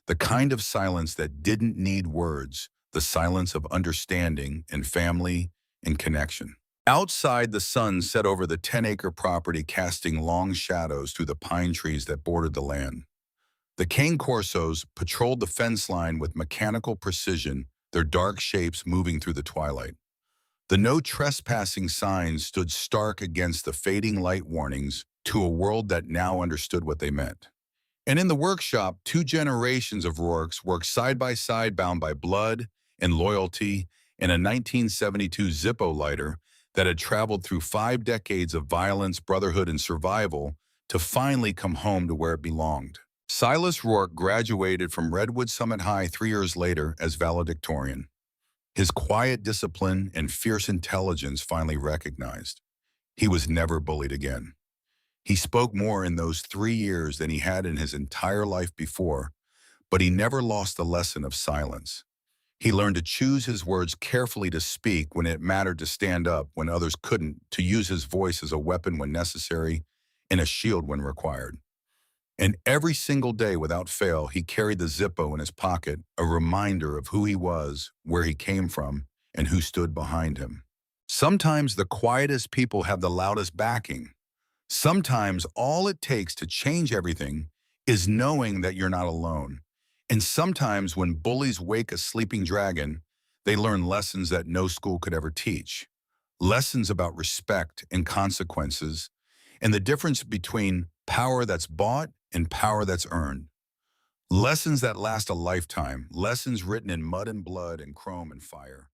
The kind of silence that didn't need words, the silence of understanding and family and connection. Outside, the sun set over the 10-acre property, casting long shadows through the pine trees that bordered the land. The cane corsos patrolled the fence line with mechanical precision, their dark shapes moving through the twilight. The no trespassing signs stood stark against the fading light warnings to a world that now understood what they meant. And in the workshop, two generations of Rorks worked side by side, bound by blood and loyalty, in a 1972 Zippo lighter that had traveled through 5 decades of violence, brotherhood, and survival to finally come home to where it belonged. Silas Ror graduated from Redwood Summit High 3 years later as valedictorian. His quiet discipline and fierce intelligence finally recognized. He was never bullied again. He spoke more in those 3 years than he had in his entire life before, but he never lost the lesson of silence. He learned to choose his words carefully, to speak when it mattered, to stand up when others couldn't, to use his voice as a weapon when necessary and a shield when required. And every single day, without fail, he carried the Zippo in his pocket, a reminder of who he was, where he came from, and who stood behind him. Sometimes the quietest people have the loudest backing. Sometimes all it takes to change everything is knowing that you're not alone. And sometimes when bullies wake a sleeping dragon, they learn lessons that no school could ever teach. Lessons about respect and consequences, and the difference between power that's bought and power that's earned. Lessons that last a lifetime, lessons written in mud and blood and chrome and fire.